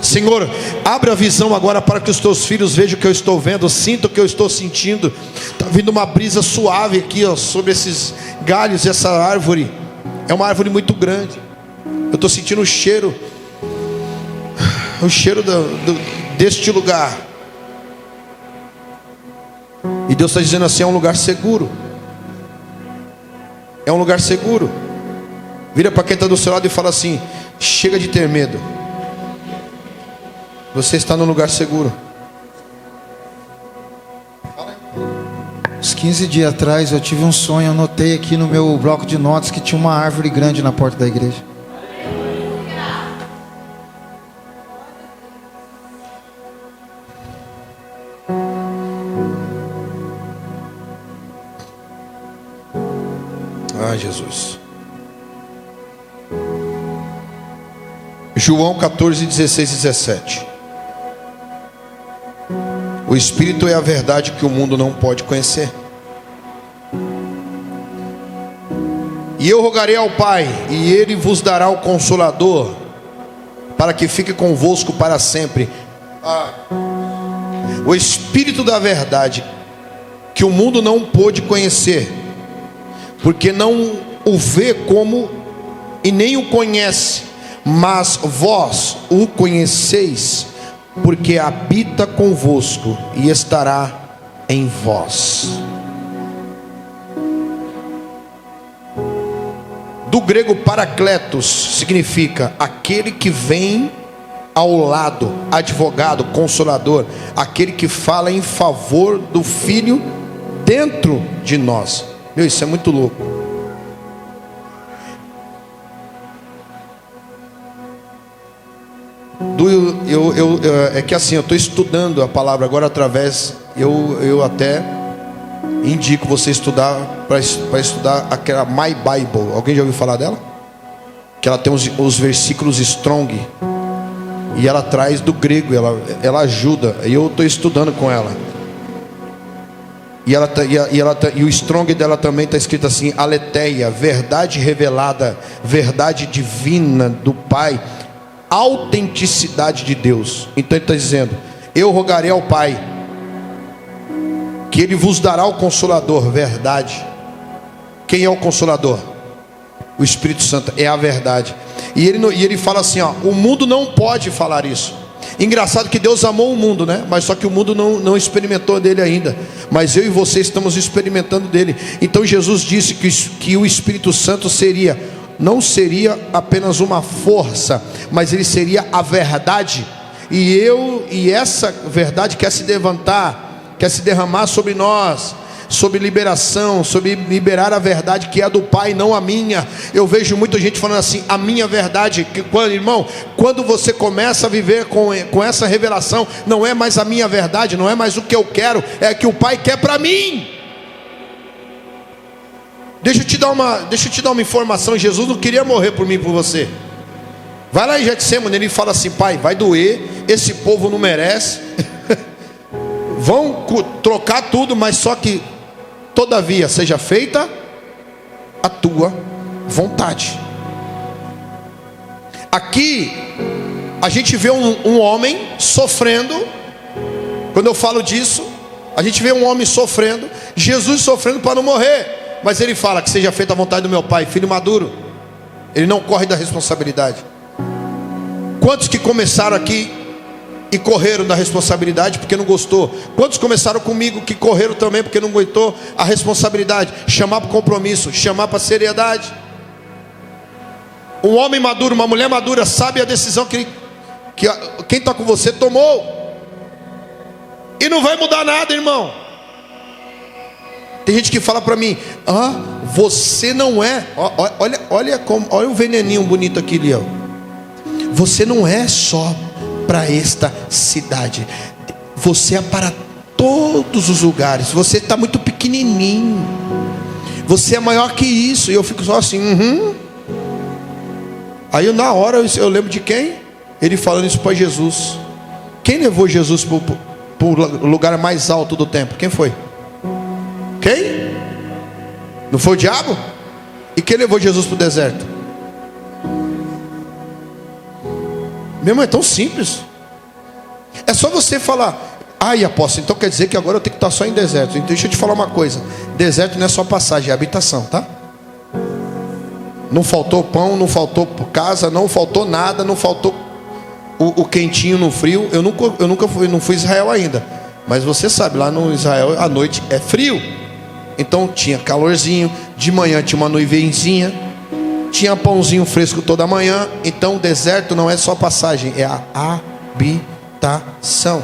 Senhor, abre a visão agora para que os teus filhos vejam o que eu estou vendo, sintam o que eu estou sentindo. Está vindo uma brisa suave aqui, ó, sobre esses galhos. Essa árvore é uma árvore muito grande. Eu estou sentindo o cheiro deste lugar. E Deus está dizendo assim: é um lugar seguro. É um lugar seguro. Vira para quem está do seu lado e fala assim: chega de ter medo. Você está num lugar seguro. 15 dias atrás eu tive um sonho, eu anotei aqui no meu bloco de notas que tinha uma árvore grande na porta da igreja. Ah, Jesus. João 14, 16 e 17. O Espírito é a verdade que o mundo não pode conhecer. E eu rogarei ao Pai, e Ele vos dará o Consolador, para que fique convosco para sempre. O Espírito da verdade, que o mundo não pôde conhecer, porque não o vê como e nem o conhece, mas vós o conheceis, porque habita convosco e estará em vós. Do grego parakletos significa aquele que vem ao lado, advogado, consolador, aquele que fala em favor do Filho dentro de nós. Meu, isso é muito louco. É que assim, eu estou estudando a palavra agora através, eu até indico você estudar, para estudar aquela My Bible. Alguém já ouviu falar dela? Que ela tem os versículos strong, e ela traz do grego, ela ajuda, e eu estou estudando com ela. E o strong dela também está escrito assim: aletheia, verdade revelada, verdade divina do Pai, autenticidade de Deus. Então ele está dizendo: eu rogarei ao Pai, que Ele vos dará o Consolador, verdade. Quem é o Consolador? O Espírito Santo, é a verdade. E ele fala assim, ó: o mundo não pode falar isso. Engraçado que Deus amou o mundo, né? Mas só que o mundo não experimentou dele ainda. Mas eu e você estamos experimentando dele. Então Jesus disse que o Espírito Santo não seria apenas uma força, mas ele seria a verdade. E essa verdade quer se levantar, quer se derramar sobre nós, sobre liberação, sobre liberar a verdade que é do Pai, não a minha. Eu vejo muita gente falando assim: a minha verdade. Irmão, quando você começa a viver com essa revelação, não é mais a minha verdade, não é mais o que eu quero, é o que o Pai quer para mim. Deixa eu te dar uma informação. Jesus não queria morrer por mim e por você. Vai lá em Getsemane, ele fala assim: Pai, vai doer, esse povo não merece. Vão trocar tudo, mas só que todavia seja feita a tua vontade. Aqui a gente vê um homem sofrendo. Quando eu falo disso, a gente vê um homem sofrendo, Jesus sofrendo para não morrer, mas ele fala que seja feita a vontade do meu Pai. Filho maduro, ele não corre da responsabilidade. Quantos que começaram aqui e correram da responsabilidade porque não gostou? Quantos começaram comigo que correram também porque não aguentou a responsabilidade? Chamar para o compromisso, chamar para a seriedade. Um homem maduro, uma mulher madura sabe a decisão que quem está com você tomou, e não vai mudar nada, irmão. Tem gente que fala para mim: você não é, olha o veneninho bonito aqui, Leão. Você não é só para esta cidade, você é para todos os lugares. Você está muito pequenininho, você é maior que isso. E eu fico só assim, Aí na hora eu lembro de quem? Ele falando isso para Jesus. Quem levou Jesus para o lugar mais alto do templo? Quem foi? Quem? Não foi o diabo? E quem levou Jesus para o deserto? Meu irmão, é tão simples. É só você falar: ai, apóstolo, então quer dizer que agora eu tenho que estar só em deserto. Então deixa eu te falar uma coisa: deserto não é só passagem, é habitação, tá? Não faltou pão, não faltou casa, não faltou nada, não faltou o quentinho no frio. Eu nunca fui, não fui a Israel ainda, mas você sabe, lá no Israel à noite é frio. Então tinha calorzinho, de manhã tinha uma nuvenzinha, tinha pãozinho fresco toda manhã. Então o deserto não é só passagem, é a habitação.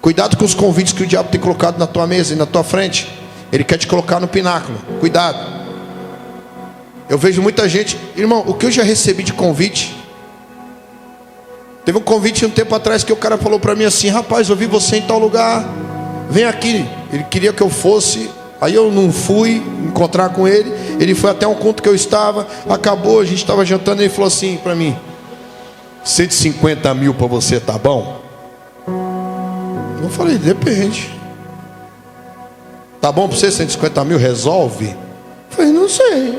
Cuidado com os convites que o diabo tem colocado na tua mesa e na tua frente, Ele quer te colocar no pináculo. Cuidado. Eu vejo muita gente, irmão, o que eu já recebi de convite. Teve um convite um tempo atrás que o cara falou para mim assim: rapaz, eu vi você em tal lugar, vem aqui. Ele queria que eu fosse. Aí eu não fui encontrar com ele. Ele foi até um culto que eu estava. Acabou, a gente estava jantando. Ele falou assim para mim: 150 mil para você, tá bom? Eu falei: depende. Tá bom para você 150 mil? Resolve? Eu falei: não sei.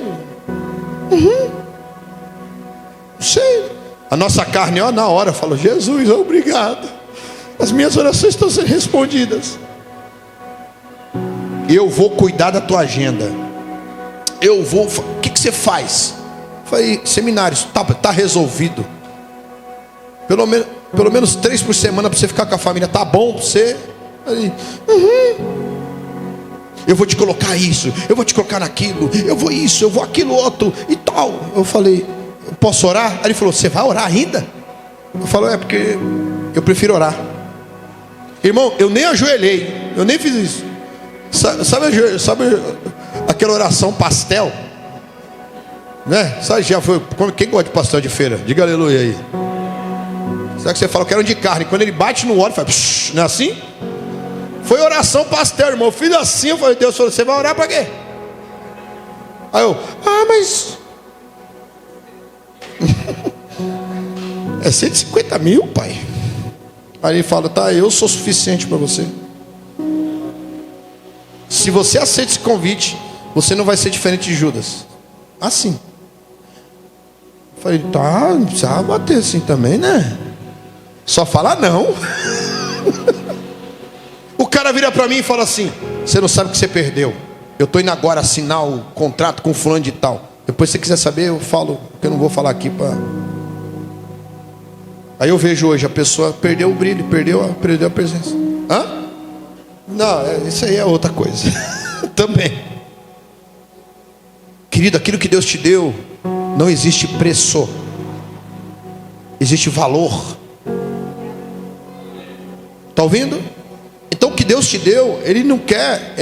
Não sei. A nossa carne, ó, na hora falou: Jesus, obrigado, as minhas orações estão sendo respondidas. Eu vou cuidar da tua agenda. Eu vou. O que você faz? Falei: seminários. Tá resolvido. Pelo menos 3 por semana para você ficar com a família. Tá bom para você? Falei: eu vou te colocar isso, eu vou te colocar naquilo, eu vou isso, eu vou aquilo outro e tal. Eu falei: posso orar? Aí ele falou: você vai orar ainda? Eu falei: é porque eu prefiro orar. Irmão, eu nem ajoelhei, eu nem fiz isso. Sabe aquela oração pastel? Né? Sabe, já foi. Quem gosta de pastel de feira? Diga aleluia aí. Sabe que você fala que era de carne? Quando ele bate no óleo, faz, não é assim? Foi oração pastel, irmão. Eu fiz assim, eu falei: Deus falou: você vai orar para quê? Aí eu: mas é 150 mil, pai. Aí ele fala: tá, eu sou suficiente para você. Se você aceita esse convite, você não vai ser diferente de Judas. Assim. Eu falei: tá, não precisava bater assim também, né? Só fala não. O cara vira para mim e fala assim: você não sabe o que você perdeu. Eu estou indo agora assinar o contrato com fulano de tal. Depois, se você quiser saber, eu falo, porque eu não vou falar aqui para. Aí eu vejo hoje, a pessoa perdeu o brilho, perdeu a presença. Hã? Não, isso aí é outra coisa. Também. Querido, aquilo que Deus te deu, não existe preço, existe valor. Está ouvindo? Então o que Deus te deu, Ele não quer.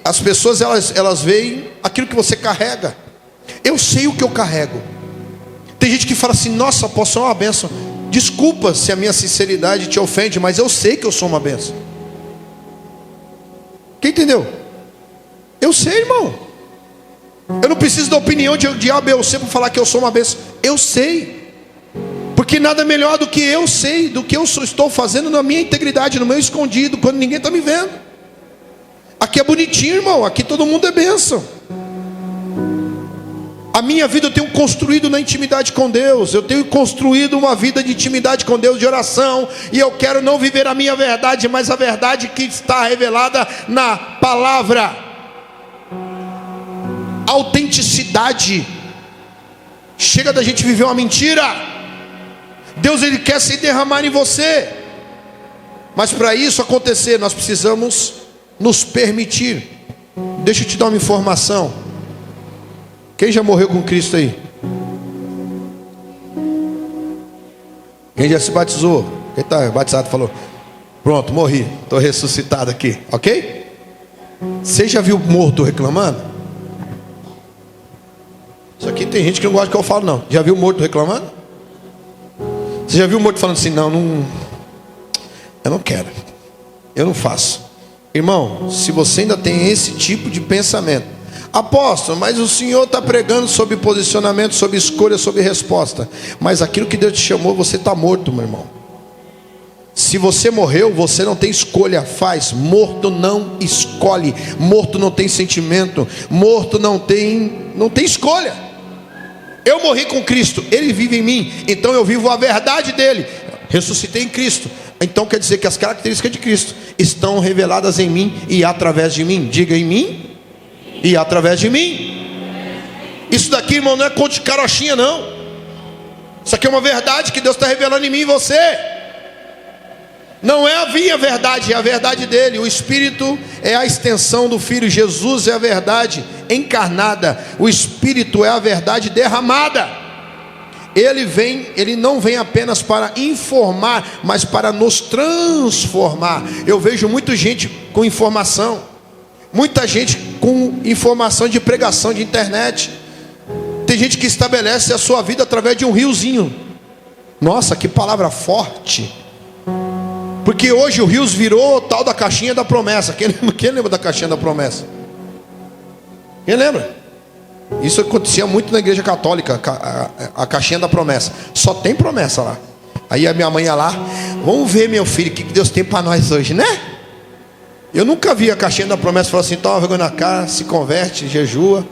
As pessoas elas veem aquilo que você carrega. Eu sei o que eu carrego. Tem gente que fala assim: nossa, apóstolo, é uma bênção. Desculpa se a minha sinceridade te ofende, mas eu sei que eu sou uma bênção. Quem entendeu? Eu sei, irmão. Eu não preciso da opinião de A, B ou C para falar que eu sou uma bênção. Eu sei. Porque nada melhor do que eu sei, do que eu estou fazendo na minha integridade, no meu escondido, quando ninguém está me vendo. Aqui é bonitinho, irmão. Aqui todo mundo é bênção. A minha vida eu tenho construído na intimidade com Deus. Eu tenho construído uma vida de intimidade com Deus, de oração. E eu quero não viver a minha verdade, mas a verdade que está revelada na palavra. Autenticidade. Chega da gente viver uma mentira. Deus, Ele quer se derramar em você. Mas para isso acontecer, nós precisamos nos permitir. Deixa eu te dar uma informação. Quem já morreu com Cristo aí? Quem já se batizou? Quem está batizado falou: pronto, morri, estou ressuscitado aqui, ok? Você já viu morto reclamando? Isso aqui tem gente que não gosta que eu falo, não. Já viu morto reclamando? Você já viu morto falando assim: não, eu não quero, eu não faço. Irmão, se você ainda tem esse tipo de pensamento, apóstolo, mas o senhor está pregando sobre posicionamento, sobre escolha, sobre resposta. Mas aquilo que Deus te chamou, você está morto, meu irmão. Se você morreu, você não tem escolha. Faz. Morto não escolhe. Morto não tem sentimento. Morto não tem escolha. Eu morri com Cristo, Ele vive em mim. Então eu vivo a verdade dele. Ressuscitei em Cristo. Então quer dizer que as características de Cristo estão reveladas em mim e através de mim. Diga: em mim e através de mim. Isso daqui, irmão, não é conto de carochinha, não. Isso aqui é uma verdade que Deus está revelando em mim e você. Não é a minha verdade, é a verdade dele. O Espírito é a extensão do Filho. Jesus é a verdade encarnada. O Espírito é a verdade derramada. Ele não vem apenas para informar, mas para nos transformar. Eu vejo muita gente com informação. Muita gente com informação de pregação de internet. Tem gente que estabelece a sua vida através de um riozinho. Nossa, que palavra forte. Porque hoje o rios virou tal da caixinha da promessa. Quem lembra da caixinha da promessa? Quem lembra? Isso acontecia muito na igreja católica, a caixinha da promessa. Só tem promessa lá. Aí a minha mãe ia lá, vamos ver, meu filho, o que Deus tem para nós hoje, né? Eu nunca vi a caixinha da promessa falar assim, toma vergonha na cara, se converte, jejua.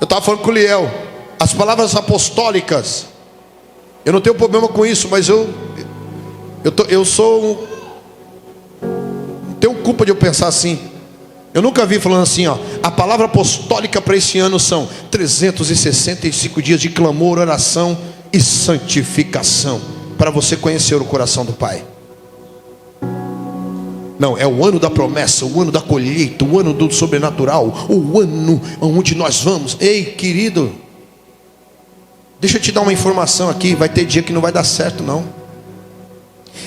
Eu estava falando com o Liel, as palavras apostólicas, eu não tenho problema com isso, mas eu sou não tenho culpa de eu pensar assim. Eu nunca vi falando assim, ó, a palavra apostólica para esse ano são 365 dias de clamor, oração e santificação, para você conhecer o coração do Pai. Não, é o ano da promessa, o ano da colheita, o ano do sobrenatural, o ano onde nós vamos. Ei, querido, deixa eu te dar uma informação aqui. Vai ter dia que não vai dar certo, não.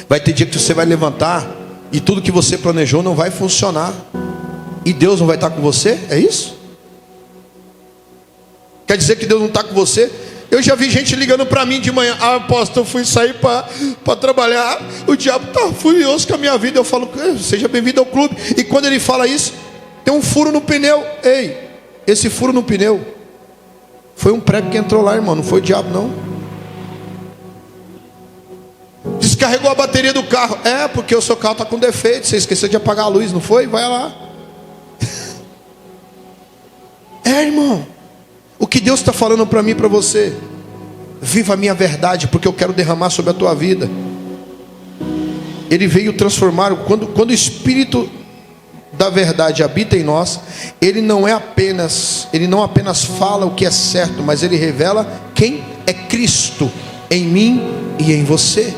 Vai ter dia que você vai levantar e tudo que você planejou não vai funcionar. E Deus não vai estar com você? É isso? Quer dizer que Deus não está com você? Eu já vi gente ligando para mim de manhã. Ah, apóstolo, eu fui sair para trabalhar. O diabo está furioso com a minha vida. Eu falo, seja bem-vindo ao clube. E quando ele fala isso, tem um furo no pneu. Ei, esse furo no pneu foi um prego que entrou lá, irmão. Não foi o diabo, não. Descarregou a bateria do carro. É, porque o seu carro está com defeito. Você esqueceu de apagar a luz, não foi? Vai lá. É, irmão, o que Deus está falando para mim e para você: viva a minha verdade, porque eu quero derramar sobre a tua vida. Ele veio transformar. Quando o Espírito da verdade habita em nós, ele não apenas fala o que é certo, mas ele revela quem é Cristo em mim e em você.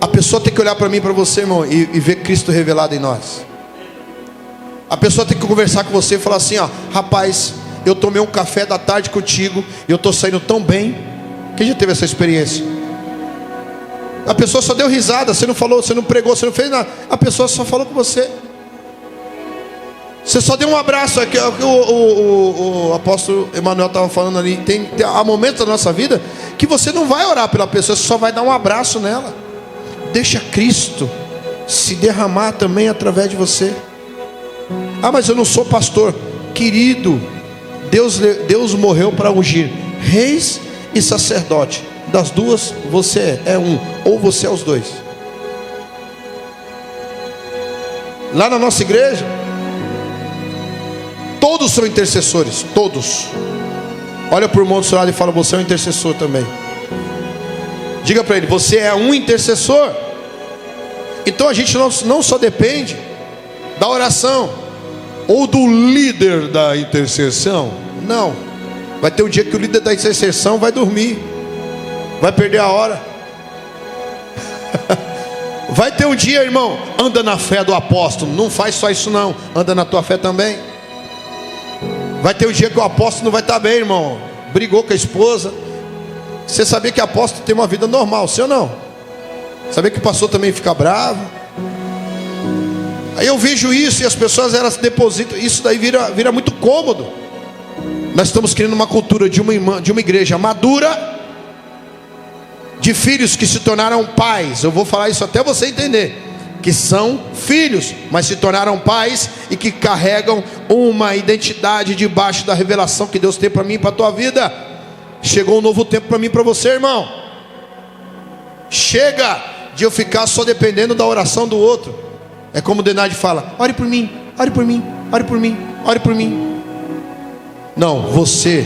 A pessoa tem que olhar para mim e para você, irmão, e ver Cristo revelado em nós. A pessoa tem que conversar com você e falar assim, ó, rapaz, eu tomei um café da tarde contigo e eu estou saindo tão bem. Quem já teve essa experiência? A pessoa só deu risada, você não falou, você não pregou, você não fez nada. A pessoa só falou com você. Você só deu um abraço. Aqui, o apóstolo Emanuel estava falando ali. Há momentos da nossa vida que você não vai orar pela pessoa, você só vai dar um abraço nela. Deixa Cristo se derramar também através de você. Ah, mas eu não sou pastor. Querido, Deus morreu para ungir reis e sacerdote. Das duas, você é um, ou você é os dois. Lá na nossa igreja, todos são intercessores, todos. Olha para o irmão do seu lado e fala, você é um intercessor também. Diga para ele, você é um intercessor. Então a gente não só depende da oração ou do líder da intercessão. Não. Vai ter um dia que o líder da intercessão vai dormir, vai perder a hora. Vai ter um dia, irmão, anda na fé do apóstolo. Não faz só isso não, anda na tua fé também. Vai ter um dia que o apóstolo não vai estar bem, irmão. Brigou com a esposa. Você sabia que o apóstolo tem uma vida normal, sim ou não? Sabia que o pastor também fica bravo? Aí eu vejo isso e as pessoas, elas depositam. Isso daí vira muito cômodo. Nós estamos criando uma cultura de uma igreja madura, de filhos que se tornaram pais. Eu vou falar isso até você entender. Que são filhos, mas se tornaram pais e que carregam uma identidade debaixo da revelação que Deus tem para mim e para a tua vida. Chegou um novo tempo para mim e para você, irmão. Chega de eu ficar só dependendo da oração do outro. É como o Denard fala, ore por mim, ore por mim, ore por mim, ore por mim. Não, você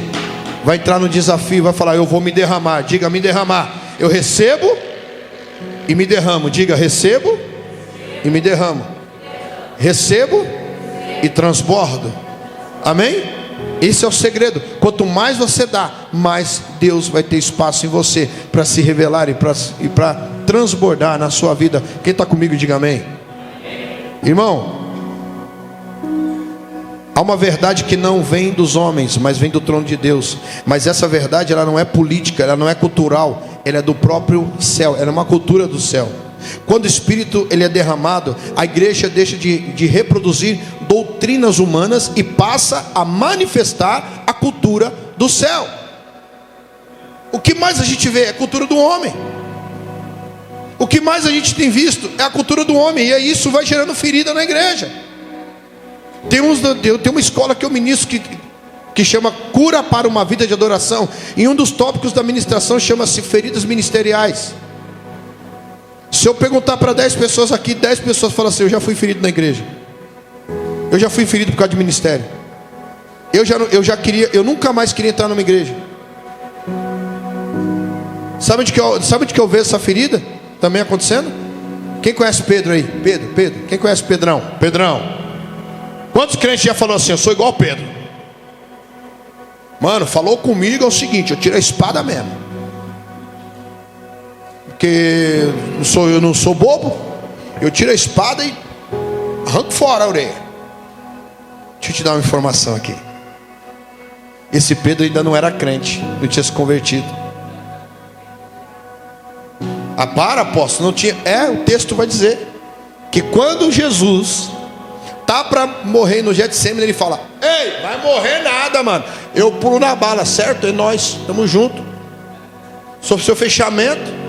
vai entrar no desafio, vai falar, eu vou me derramar. Diga, me derramar. Eu recebo e me derramo. Diga, recebo e me derramo. Recebo e transbordo. Amém? Esse é o segredo. Quanto mais você dá, mais Deus vai ter espaço em você para se revelar e para transbordar na sua vida. Quem está comigo, diga amém. Irmão, há uma verdade que não vem dos homens, mas vem do trono de Deus. Mas essa verdade, ela não é política, ela não é cultural, ela é do próprio céu, ela é uma cultura do céu. Quando o Espírito ele é derramado, a igreja deixa de reproduzir doutrinas humanas e passa a manifestar a cultura do céu. O que mais a gente vê é a cultura do homem. O que mais a gente tem visto é a cultura do homem. E aí isso vai gerando ferida na igreja. Tem uma escola que eu ministro que chama Cura para uma Vida de Adoração. E um dos tópicos da ministração chama-se feridas ministeriais. Se eu perguntar para 10 pessoas aqui, 10 pessoas falam assim: eu já fui ferido na igreja. Eu já fui ferido por causa de ministério. Eu nunca mais queria entrar numa igreja. Sabe de que eu vejo essa ferida também acontecendo? Quem conhece Pedro aí? Pedro. Quem conhece Pedrão? Quantos crentes já falaram assim: eu sou igual Pedro? Mano, falou comigo é o seguinte: eu tiro a espada mesmo. Porque eu não sou bobo. Eu tiro a espada e arranco fora a orelha. Deixa eu te dar uma informação aqui. Esse Pedro ainda não era crente, não tinha se convertido. Apóstolo, não tinha. O texto vai dizer que quando Jesus tá para morrer no Getsemane, ele fala: ei, vai morrer nada, mano. Eu pulo na bala, certo? É nós, estamos juntos. Sobre o seu fechamento.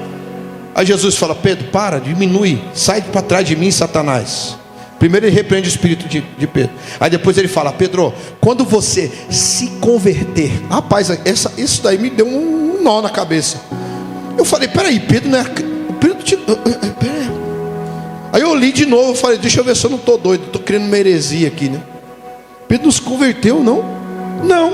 Aí Jesus fala: Pedro, para, diminui, sai para trás de mim, Satanás. Primeiro ele repreende o espírito de Pedro. Aí depois ele fala: Pedro, quando você se converter. Rapaz, isso daí me deu um nó na cabeça. Eu falei: peraí, Pedro não é. Peraí. Aí eu li de novo, eu falei: deixa eu ver se eu não estou doido, estou criando uma heresia aqui, né? Pedro não se converteu, não? Não.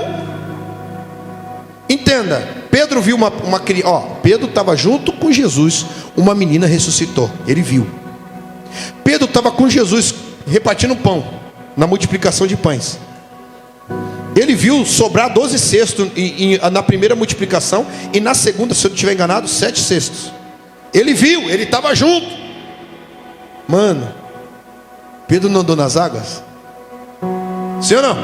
Entenda, Pedro viu uma criança. Pedro estava junto com Jesus, uma menina ressuscitou, ele viu. Pedro estava com Jesus repartindo pão, na multiplicação de pães. Ele viu sobrar 12 cestos na primeira multiplicação, e na segunda, se eu não estiver enganado, 7 cestos. Ele viu, ele estava junto. Mano, Pedro não andou nas águas? Sim ou não?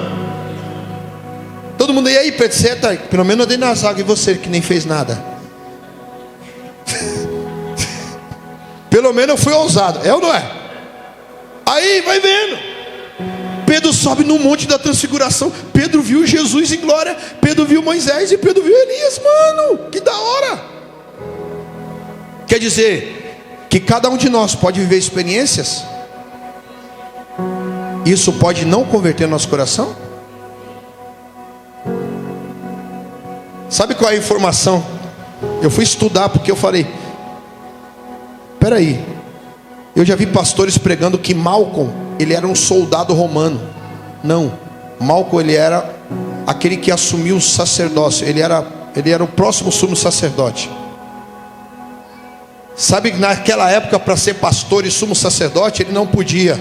Todo mundo, e aí Pedro, você tá, pelo menos andei nas águas, e você que nem fez nada? Pelo menos eu fui ousado, é ou não é? Aí vai vendo, Pedro sobe no monte da transfiguração. Pedro viu Jesus em glória, Pedro viu Moisés e Pedro viu Elias. Mano, que da hora. Quer dizer que cada um de nós pode viver experiências. Isso pode não converter nosso coração? Sabe qual é a informação? Eu fui estudar porque eu falei: peraí, eu já vi pastores pregando que Malcolm, ele era um soldado romano. Não, Malcolm, ele era aquele que assumiu o sacerdócio. Ele era o próximo sumo sacerdote. Sabe que naquela época, para ser pastor e sumo sacerdote, ele não podia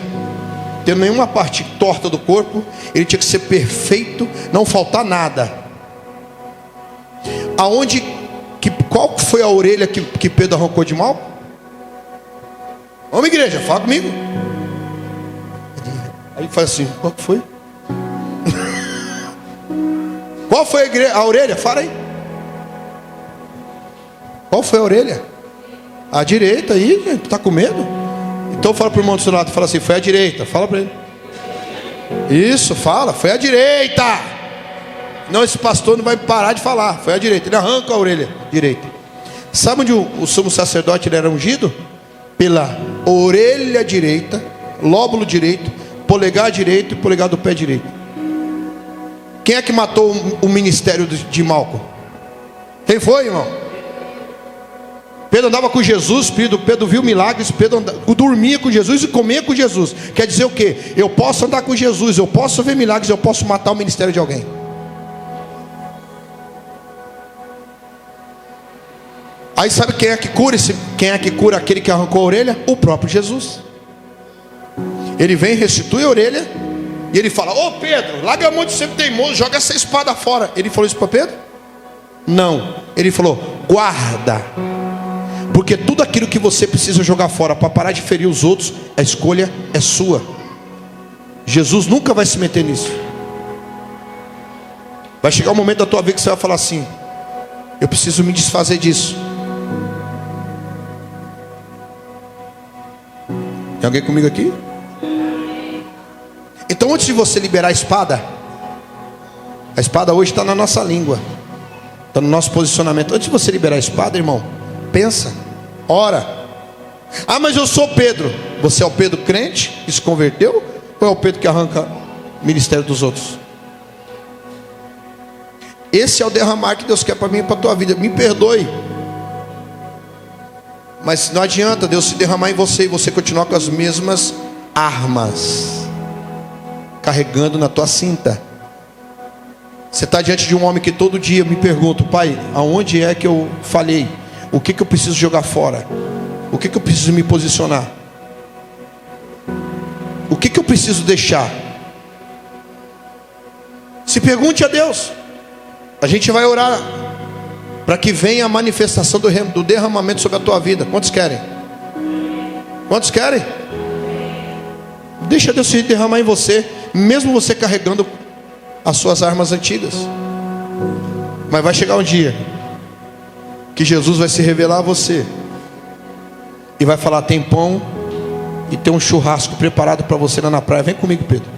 ter nenhuma parte torta do corpo. Ele tinha que ser perfeito, não faltar nada. Qual foi a orelha que Pedro arrancou de Malcolm? Vamos, igreja, fala comigo. Aí faz assim: qual que foi? Qual foi a orelha? Fala aí. Qual foi a orelha? A direita. Aí, gente, tá com medo? Então fala para o irmão do seu lado, fala assim: foi a direita. Fala para ele. Isso, fala, foi a direita. Não, esse pastor não vai parar de falar. Foi a direita, ele arranca a orelha direita. Sabe onde o sumo sacerdote ele era ungido? Pela orelha direita, lóbulo direito, polegar direito e polegar do pé direito. Quem é que matou o ministério de Malcolm? Quem foi, irmão? Pedro andava com Jesus, Pedro viu milagres, Pedro dormia com Jesus e comia com Jesus. Quer dizer o quê? Eu posso andar com Jesus, eu posso ver milagres, eu posso matar o ministério de alguém. Aí sabe quem é que cura aquele que arrancou a orelha? O próprio Jesus. Ele vem, restitui a orelha, e ele fala: ô Pedro, larga a mão de ser teimoso, joga essa espada fora. Ele falou isso para Pedro? Não, ele falou: guarda, porque tudo aquilo que você precisa jogar fora para parar de ferir os outros, a escolha é sua. Jesus nunca vai se meter nisso. Vai chegar um momento da tua vida que você vai falar assim: eu preciso me desfazer disso. Tem alguém comigo aqui? Então antes de você liberar a espada hoje está na nossa língua, está no nosso posicionamento. Antes de você liberar a espada, irmão, pensa, ora. Ah, mas eu sou Pedro. Você é o Pedro crente que se converteu? Ou é o Pedro que arranca o ministério dos outros? Esse é o derramar que Deus quer para mim e para a tua vida. Me perdoe, mas não adianta Deus se derramar em você e você continuar com as mesmas armas carregando na tua cinta. Você está diante de um homem que todo dia me pergunta: pai, aonde é que eu falhei? O que eu preciso jogar fora? O que eu preciso me posicionar? O que eu preciso deixar? Se pergunte a Deus. A gente vai orar para que venha a manifestação do derramamento sobre a tua vida. Quantos querem? Quantos querem? Deixa Deus se derramar em você, mesmo você carregando as suas armas antigas. Mas vai chegar um dia que Jesus vai se revelar a você e vai falar: tem pão e tem um churrasco preparado para você lá na praia. Vem comigo, Pedro.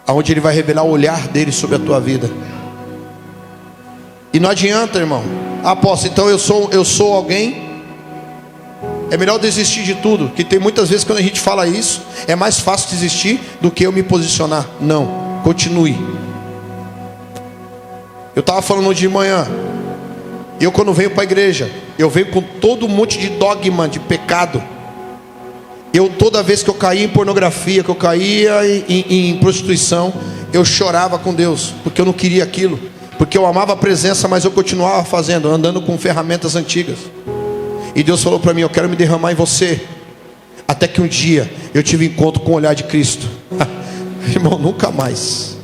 Aonde Ele vai revelar o olhar dele sobre a tua vida. E não adianta, irmão. Apóstolo, então eu sou alguém. É melhor desistir de tudo. Que tem muitas vezes quando a gente fala isso, é mais fácil desistir do que eu me posicionar. Não, continue. Eu estava falando de manhã. Eu quando venho para a igreja, eu venho com todo um monte de dogma, de pecado. Eu toda vez que eu caía em pornografia, que eu caía em prostituição, eu chorava com Deus, porque eu não queria aquilo. Porque eu amava a presença, mas eu continuava fazendo, andando com ferramentas antigas. E Deus falou para mim: eu quero me derramar em você. Até que um dia eu tive encontro com o olhar de Cristo. Irmão, nunca mais.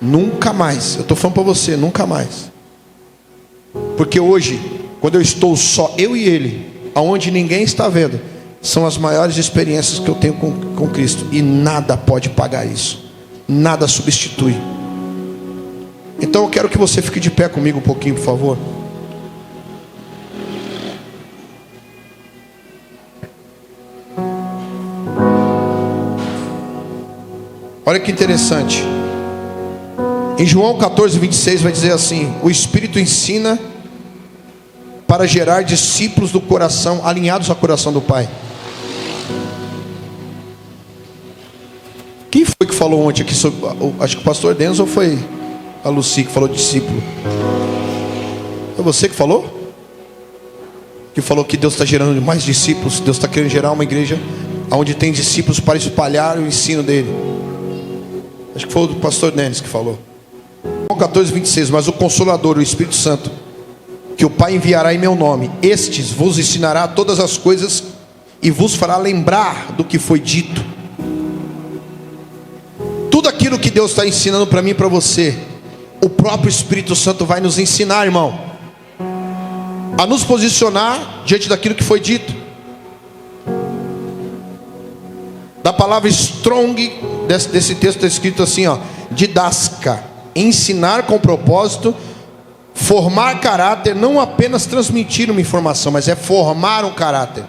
Nunca mais. Eu estou falando para você, nunca mais. Porque hoje, quando eu estou só, eu e Ele, aonde ninguém está vendo, são as maiores experiências que eu tenho com Cristo. E nada pode pagar isso. Nada substitui. Então eu quero que você fique de pé comigo um pouquinho, por favor. Olha que interessante. Em João 14, 26 vai dizer assim: o Espírito ensina para gerar discípulos do coração, alinhados ao coração do Pai. Quem foi que falou ontem aqui sobre, acho que o pastor Denzo, ou foi a Lucy que falou discípulo? Foi você que falou? Que falou que Deus está gerando mais discípulos. Deus está querendo gerar uma igreja onde tem discípulos para espalhar o ensino dele. Acho que foi o pastor Denis que falou. João 14, 26. Mas o Consolador, o Espírito Santo, que o Pai enviará em meu nome, estes vos ensinará todas as coisas e vos fará lembrar do que foi dito. Tudo aquilo que Deus está ensinando para mim e para você, o próprio Espírito Santo vai nos ensinar, irmão, a nos posicionar diante daquilo que foi dito. Da palavra strong, desse texto está escrito assim, ó: didasca, ensinar com propósito, formar caráter, não apenas transmitir uma informação, mas é formar um caráter.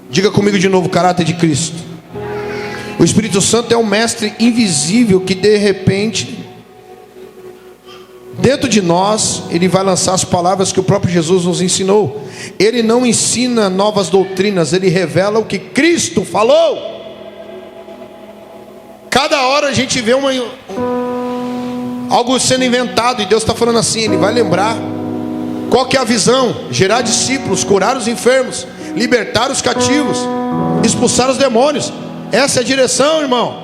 Diga comigo de novo: caráter de Cristo. O Espírito Santo é um mestre invisível que de repente, dentro de nós, ele vai lançar as palavras que o próprio Jesus nos ensinou. Ele não ensina novas doutrinas, ele revela o que Cristo falou. Cada hora a gente vê algo sendo inventado, e Deus está falando assim, Ele vai lembrar. Qual que é a visão? Gerar discípulos, curar os enfermos, libertar os cativos, expulsar os demônios. Essa é a direção, irmão.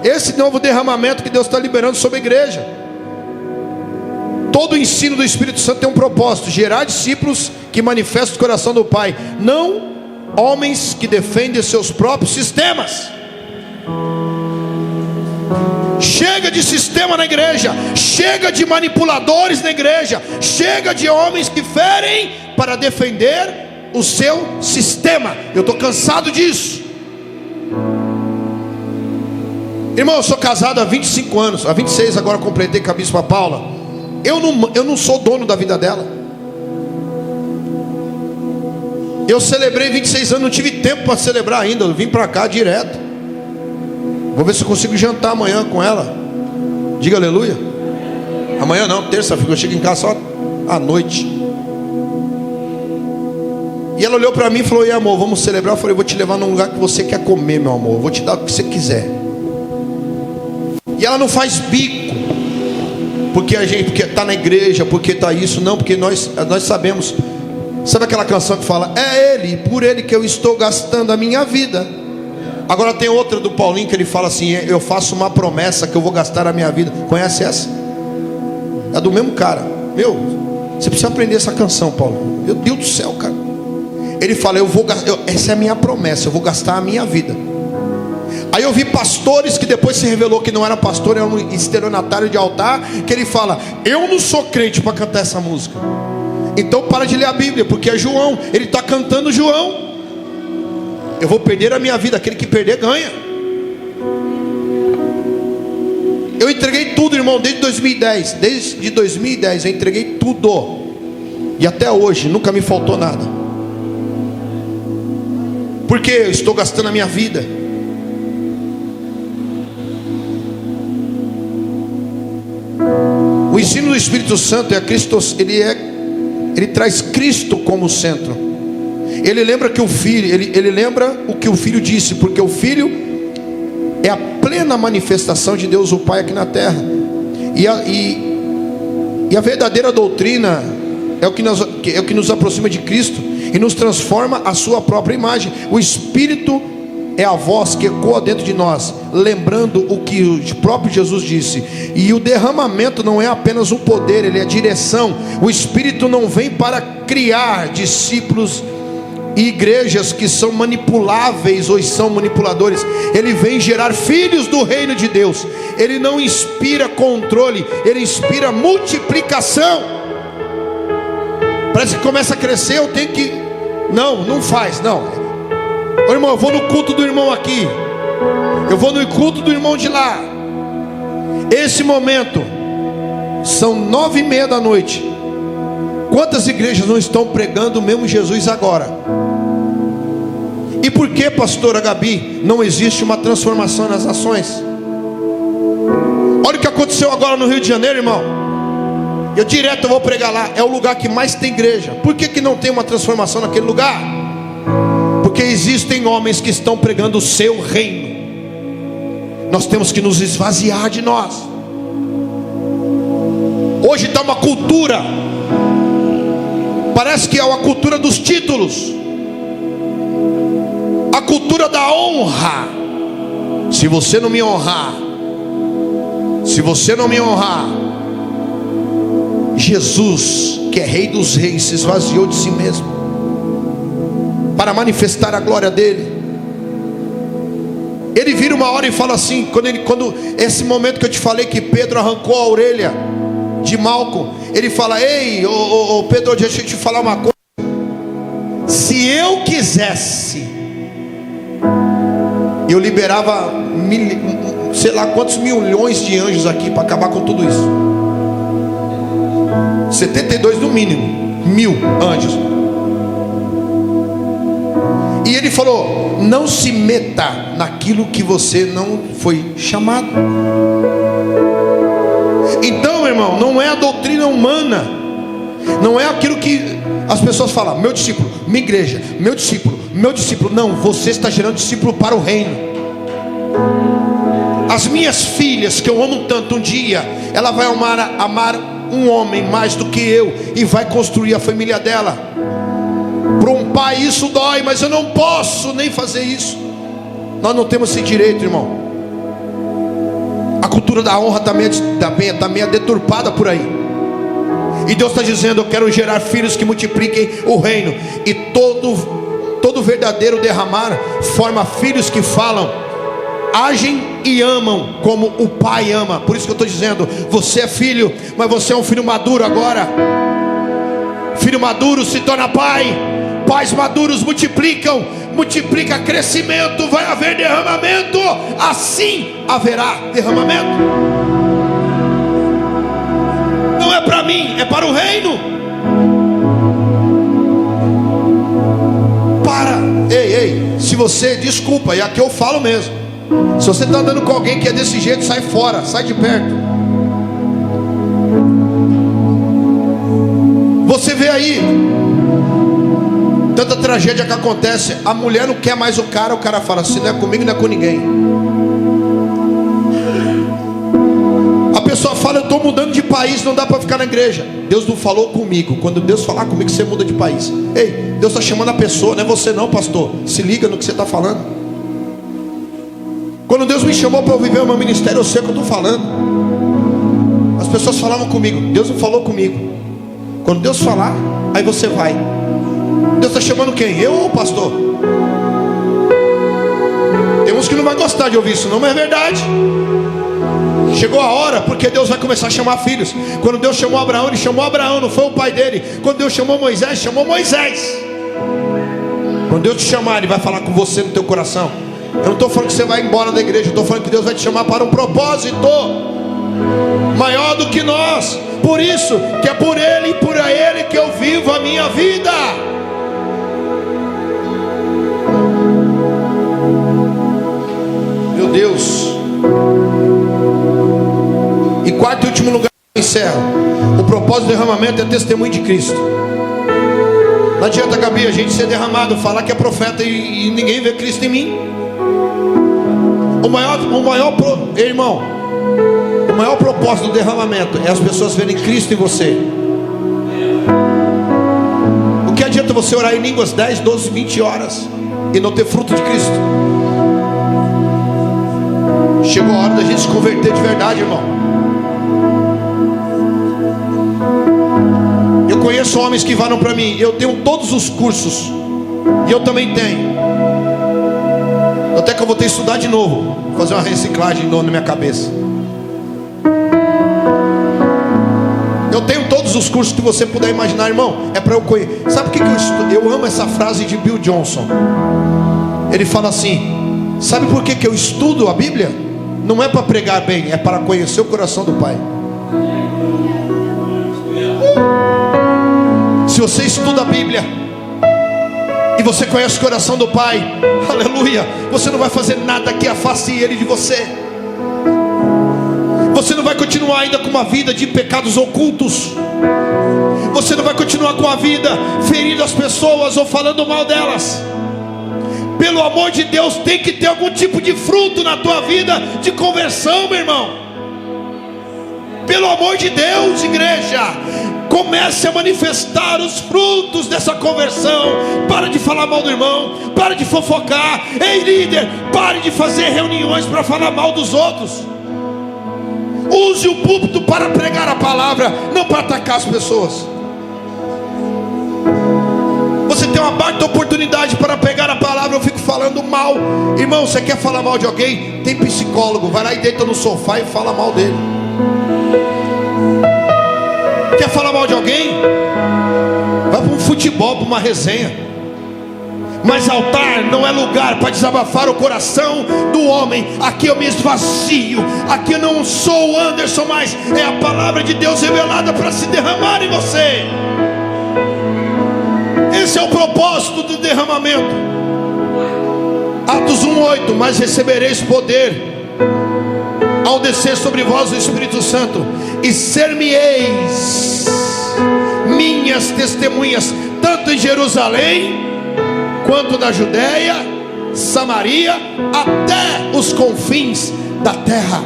Esse novo derramamento que Deus está liberando sobre a igreja. Todo o ensino do Espírito Santo tem um propósito: gerar discípulos que manifestam o coração do Pai, não homens que defendem seus próprios sistemas. Chega de sistema na igreja, chega de manipuladores na igreja, chega de homens que ferem para defender o seu sistema. Eu estou cansado disso. Irmão, eu sou casado há 25 anos, há 26 agora completei com a Bispa Paula. Eu não sou dono da vida dela. Eu celebrei 26 anos, não tive tempo para celebrar ainda. Eu vim para cá direto. Vou ver se eu consigo jantar amanhã com ela. Diga aleluia. Amanhã não, terça-feira. Eu chego em casa só à noite. E ela olhou para mim e falou: e amor, vamos celebrar? Eu falei: vou te levar num lugar que você quer comer, meu amor. Eu vou te dar o que você quiser. E ela não faz bico, porque a gente está na igreja, porque está isso. Não, porque nós sabemos. Sabe aquela canção que fala: é Ele, por Ele que eu estou gastando a minha vida. Agora tem outra do Paulinho que ele fala assim: eu faço uma promessa que eu vou gastar a minha vida. Conhece essa? É do mesmo cara. Meu, você precisa aprender essa canção, Paulo. Meu Deus do céu, cara. Ele fala: essa é a minha promessa, eu vou gastar a minha vida. Aí eu vi pastores que depois se revelou que não era pastor, era um estelionatário de altar, que ele fala: eu não sou crente para cantar essa música. Então para de ler a Bíblia, porque é João, ele está cantando João. Eu vou perder a minha vida, aquele que perder ganha. Eu entreguei tudo, irmão, desde 2010. Desde 2010 eu entreguei tudo. E até hoje nunca me faltou nada. Porque eu estou gastando a minha vida. O ensino do Espírito Santo é Cristo, ele traz Cristo como centro. Ele lembra que o filho, ele lembra o que o filho disse, porque o filho é a plena manifestação de Deus o Pai aqui na terra. E a verdadeira doutrina é o que nos aproxima de Cristo e nos transforma à sua própria imagem. O Espírito é a voz que ecoa dentro de nós, lembrando o que o próprio Jesus disse. E o derramamento não é apenas um poder, ele é a direção. O Espírito não vem para criar discípulos e igrejas que são manipuláveis ou são manipuladores. Ele vem gerar filhos do reino de Deus. Ele não inspira controle, ele inspira multiplicação. Parece que começa a crescer, eu tenho que... Não faz, não. Ô irmão, eu vou no culto do irmão aqui, eu vou no culto do irmão de lá. Esse momento são 9:30 da noite. Quantas igrejas não estão pregando o mesmo Jesus agora? E por que, pastora Gabi, não existe uma transformação nas nações? Olha o que aconteceu agora no Rio de Janeiro, irmão. Eu direto vou pregar lá. É o lugar que mais tem igreja. Por que não tem uma transformação naquele lugar? Porque existem homens que estão pregando o seu reino. Nós temos que nos esvaziar de nós. Hoje está uma cultura, parece que é uma cultura dos títulos, a cultura da honra. Se você não me honrar, Jesus, que é Rei dos Reis, se esvaziou de si mesmo para manifestar a glória dele. Ele vira uma hora e fala assim, quando esse momento que eu te falei que Pedro arrancou a orelha de Malco, ele fala: ei, Pedro, deixa eu te falar uma coisa. Se eu quisesse, eu liberava sei lá quantos milhões de anjos aqui para acabar com tudo isso. 72 no mínimo, 1000 anjos. E ele falou: não se meta naquilo que você não foi chamado. Então, irmão, não é a doutrina humana, não é aquilo que as pessoas falam: meu discípulo, minha igreja, meu discípulo. Não, você está gerando discípulo para o reino. As minhas filhas, que eu amo tanto, um dia ela vai amar um homem mais do que eu, e vai construir a família dela. Para um pai isso dói, mas eu não posso nem fazer isso. Nós não temos esse direito, irmão. A cultura da honra está meio deturpada por aí. E Deus está dizendo: eu quero gerar filhos que multipliquem o reino. E todo verdadeiro derramar forma filhos que falam, agem e amam como o pai ama. Por isso que eu estou dizendo: você é filho, mas você é um filho maduro agora. Filho maduro se torna pai. Pais maduros multiplica crescimento. Vai haver derramamento, assim haverá derramamento. Não é para mim, é para o reino. você, desculpa, e aqui eu falo mesmo, se você está andando com alguém que é desse jeito, sai fora, sai de perto. Você vê aí tanta tragédia que acontece. A mulher não quer mais o cara fala, se não é comigo, não é com ninguém. A pessoa fala, eu estou mudando de país, não dá para ficar na igreja. Deus não falou comigo. Quando Deus falar comigo, você muda de país. Ei, Deus está chamando a pessoa, não é você não, pastor. Se liga no que você está falando. Quando Deus me chamou para eu viver o meu ministério, eu sei o que eu estou falando. As pessoas falavam comigo, Deus não falou comigo. Quando Deus falar, aí você vai. Deus está chamando quem? Eu ou o pastor? Tem uns que não vai gostar de ouvir isso, não, mas é verdade. Chegou a hora, porque Deus vai começar a chamar filhos. Quando Deus chamou Abraão, Ele chamou Abraão, não foi o pai dele. Quando Deus chamou Moisés, chamou Moisés. Quando Deus te chamar, Ele vai falar com você no teu coração. Eu não estou falando que você vai embora da igreja, eu estou falando que Deus vai te chamar para um propósito maior do que nós. Por isso, que é por Ele e por Ele que eu vivo a minha vida. Meu Deus. E quarto e último lugar, eu encerro. O propósito do derramamento é testemunho de Cristo. Não adianta, Gabi, a gente ser derramado, falar que é profeta e ninguém vê Cristo em mim. Irmão, o maior propósito do derramamento é as pessoas verem Cristo em você. O que adianta você orar em línguas 10, 12, 20 horas e não ter fruto de Cristo? Chegou a hora da gente se converter de verdade, irmão. Eu conheço homens que falam para mim, eu tenho todos os cursos, e eu também tenho. Até que eu vou ter que estudar de novo, fazer uma reciclagem na minha cabeça. Eu tenho todos os cursos que você puder imaginar, irmão. É para eu conhecer. Sabe por que eu estudo? Eu amo essa frase de Bill Johnson. Ele fala assim: sabe por que eu estudo a Bíblia? Não é para pregar bem, é para conhecer o coração do Pai. Se você estuda a Bíblia e você conhece o coração do Pai, aleluia, você não vai fazer nada que afaste Ele de você. Você não vai continuar ainda com uma vida de pecados ocultos. Você não vai continuar com a vida ferindo as pessoas ou falando mal delas. Pelo amor de Deus, tem que ter algum tipo de fruto na tua vida de conversão, meu irmão. Pelo amor de Deus, igreja, comece a manifestar os frutos dessa conversão. Para de falar mal do irmão, para de fofocar. Ei, líder, pare de fazer reuniões para falar mal dos outros. Use o púlpito para pregar a palavra, não para atacar as pessoas. Você tem uma baita oportunidade para pegar a palavra. Eu fico falando mal. Irmão, você quer falar mal de alguém? Tem psicólogo, vai lá e deita no sofá e fala mal dele. Quer falar mal de alguém? Vai para um futebol, para uma resenha. Mas altar não é lugar para desabafar o coração do homem. Aqui eu me esvazio. Aqui eu não sou o Anderson, mas é a palavra de Deus revelada para se derramar em você. Esse é o propósito do derramamento. Atos 1:8. Mas recebereis poder ao descer sobre vós o Espírito Santo, e ser-me-eis minhas testemunhas, tanto em Jerusalém quanto na Judéia, Samaria, até os confins da terra.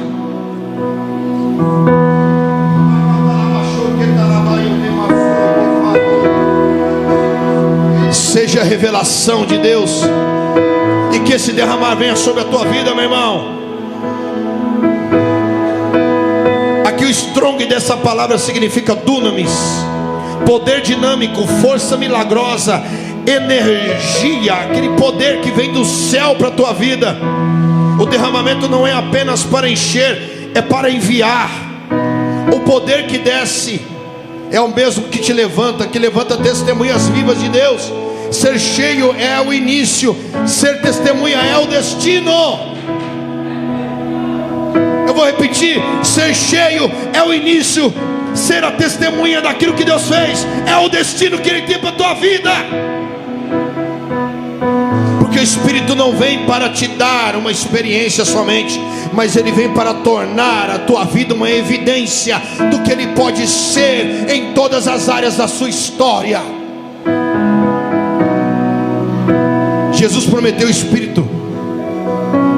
Seja a revelação de Deus, e que esse derramar venha sobre a tua vida, meu irmão. Aqui o strong dessa palavra significa dunamis, poder dinâmico, força milagrosa, energia, aquele poder que vem do céu para a tua vida. O derramamento não é apenas para encher, é para enviar. O poder que desce é o mesmo que te levanta, que levanta testemunhas vivas de Deus. Ser cheio é o início, ser testemunha é o destino. Eu vou repetir: ser cheio é o início, ser a testemunha daquilo que Deus fez é o destino que Ele tem para a tua vida. Porque o Espírito não vem para te dar uma experiência somente, mas ele vem para tornar a tua vida uma evidência do que ele pode ser em todas as áreas da sua história. Jesus prometeu o Espírito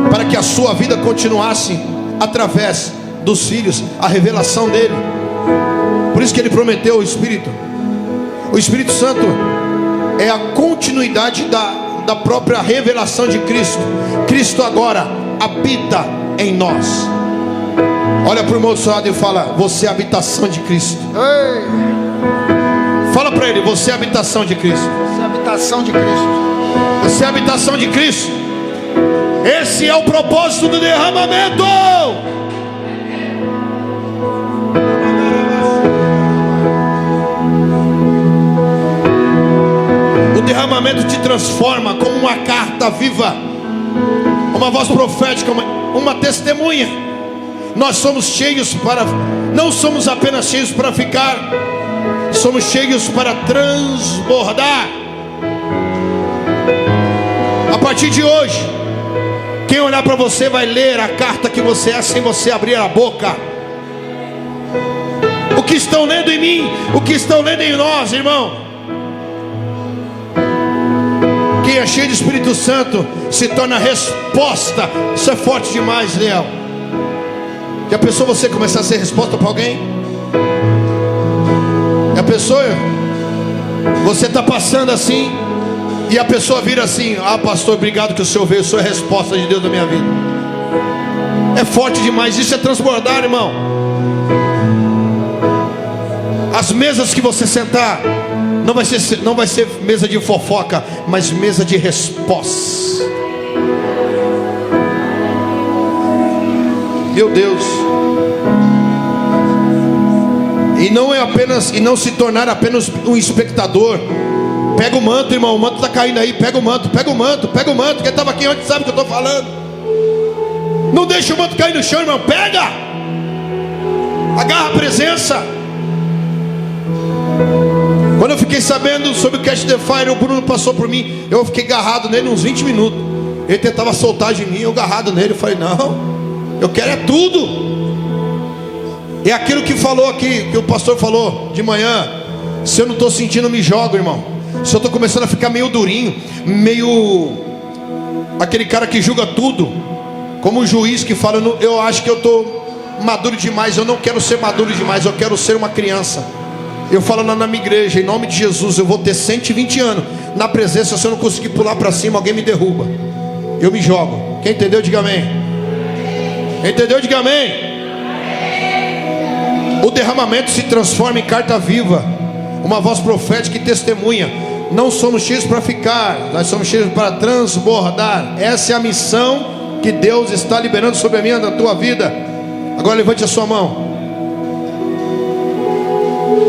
para que a sua vida continuasse através dos filhos, a revelação dele. Por isso que ele prometeu o Espírito. O Espírito Santo é a continuidade da própria revelação de Cristo. Cristo agora habita em nós. Olha para o irmão do seu lado e fala: você é a habitação de Cristo. Ei, Fala para ele: você é a habitação de Cristo. você é a habitação de Cristo. Você é a habitação de Cristo. Esse é o propósito do derramamento. O derramamento te transforma como uma carta viva, uma voz profética, uma testemunha. Nós somos cheios para, não somos apenas cheios para ficar, somos cheios para transbordar. A partir de hoje, quem olhar para você vai ler a carta que você é sem você abrir a boca. O que estão lendo em mim, o que estão lendo em nós, irmão. Quem é cheio do Espírito Santo se torna resposta. Isso é forte demais, Leão. Já pensou você começar a ser resposta para alguém? Já pensou? Você está passando assim e a pessoa vira assim: ah, pastor, obrigado que o senhor veio, o senhor é a resposta de Deus na minha vida. É forte demais, isso é transbordar, irmão. As mesas que você sentar não vai ser mesa de fofoca, mas mesa de resposta. Meu Deus. E não se tornar apenas um espectador. Pega o manto, irmão, o manto está caindo aí. Pega o manto, pega o manto, pega o manto. Quem estava aqui antes sabe o que eu estou falando. Não deixa o manto cair no chão, irmão. Pega, agarra a presença. Quando eu fiquei sabendo sobre o Catch the Fire, o Bruno passou por mim. Eu fiquei agarrado nele uns 20 minutos. Ele tentava soltar de mim, eu agarrado nele. Eu falei: não, eu quero é tudo. É aquilo que falou aqui, que o pastor falou de manhã. Se eu não estou sentindo, eu me jogo, irmão. Se eu estou começando a ficar meio durinho, meio aquele cara que julga tudo, como o juiz que fala: eu acho que eu estou maduro demais. Eu não quero ser maduro demais, eu quero ser uma criança. Eu falo lá na minha igreja: em nome de Jesus, eu vou ter 120 anos na presença. Se eu não conseguir pular para cima, alguém me derruba. Eu me jogo. Quem entendeu, diga amém. Quem entendeu, diga amém. O derramamento se transforma em carta viva, uma voz profética e testemunha. Não somos cheios para ficar, nós somos cheios para transbordar. Essa é a missão que Deus está liberando sobre a minha, na tua vida. Agora levante a sua mão.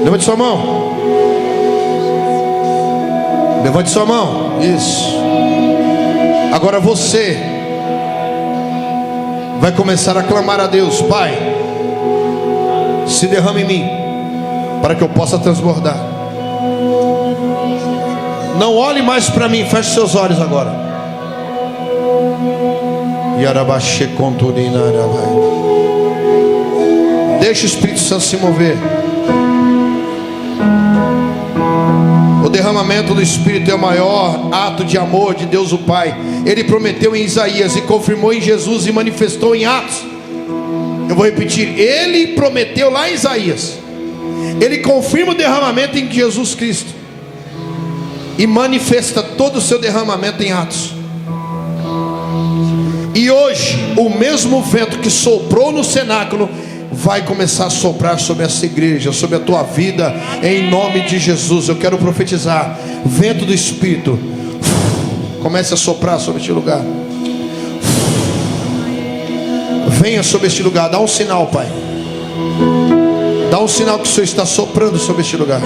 Levante sua mão. Levante sua mão. Isso. Agora você vai começar a clamar a Deus: Pai, se derrama em mim, para que eu possa transbordar. Não olhe mais para mim, feche seus olhos agora. Deixa o Espírito Santo se mover. O derramamento do Espírito é o maior ato de amor de Deus o Pai. Ele prometeu em Isaías e confirmou em Jesus e manifestou em Atos. Eu vou repetir: ele prometeu lá em Isaías, ele confirma o derramamento em Jesus Cristo e manifesta todo o seu derramamento em Atos. E hoje o mesmo vento que soprou no cenáculo vai começar a soprar sobre essa igreja, sobre a tua vida, em nome de Jesus. Eu quero profetizar: vento do Espírito, comece a soprar sobre este lugar. Venha sobre este lugar. Dá um sinal, Pai. Dá um sinal que o Senhor está soprando sobre este lugar.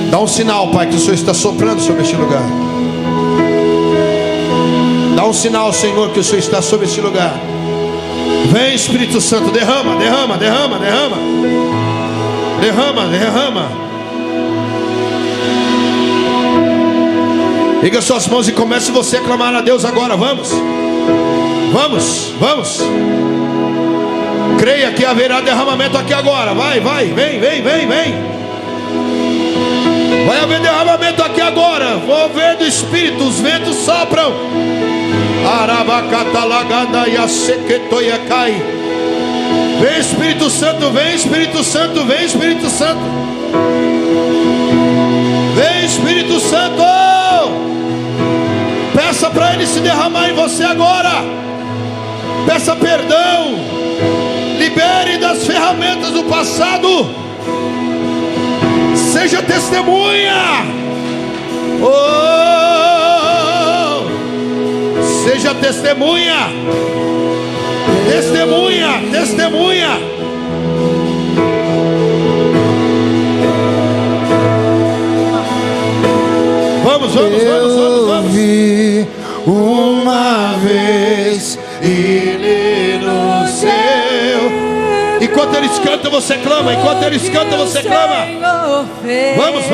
Dá um sinal, Pai, que o Senhor está soprando sobre este lugar. Dá um sinal, Senhor, que o Senhor está sobre este lugar. Vem, Espírito Santo, derrama, derrama, derrama, derrama. Derrama, derrama. Erga suas mãos e comece você a clamar a Deus agora. Vamos. Vamos, vamos. Creia que haverá derramamento aqui agora. Vai, vem. Vai haver derramamento aqui agora. Vou ver do Espírito, os ventos sopram. Arabacatalaganda e a sequetoia cai. Vem Espírito Santo, vem Espírito Santo, vem Espírito Santo. Vem Espírito Santo. Peça para Ele se derramar em você agora. Peça perdão. Libere das ferramentas do passado. Seja testemunha. Oh, seja testemunha. Testemunha. Vamos. Vi uma vez ele no céu. Enquanto eles cantam, você clama. Vamos.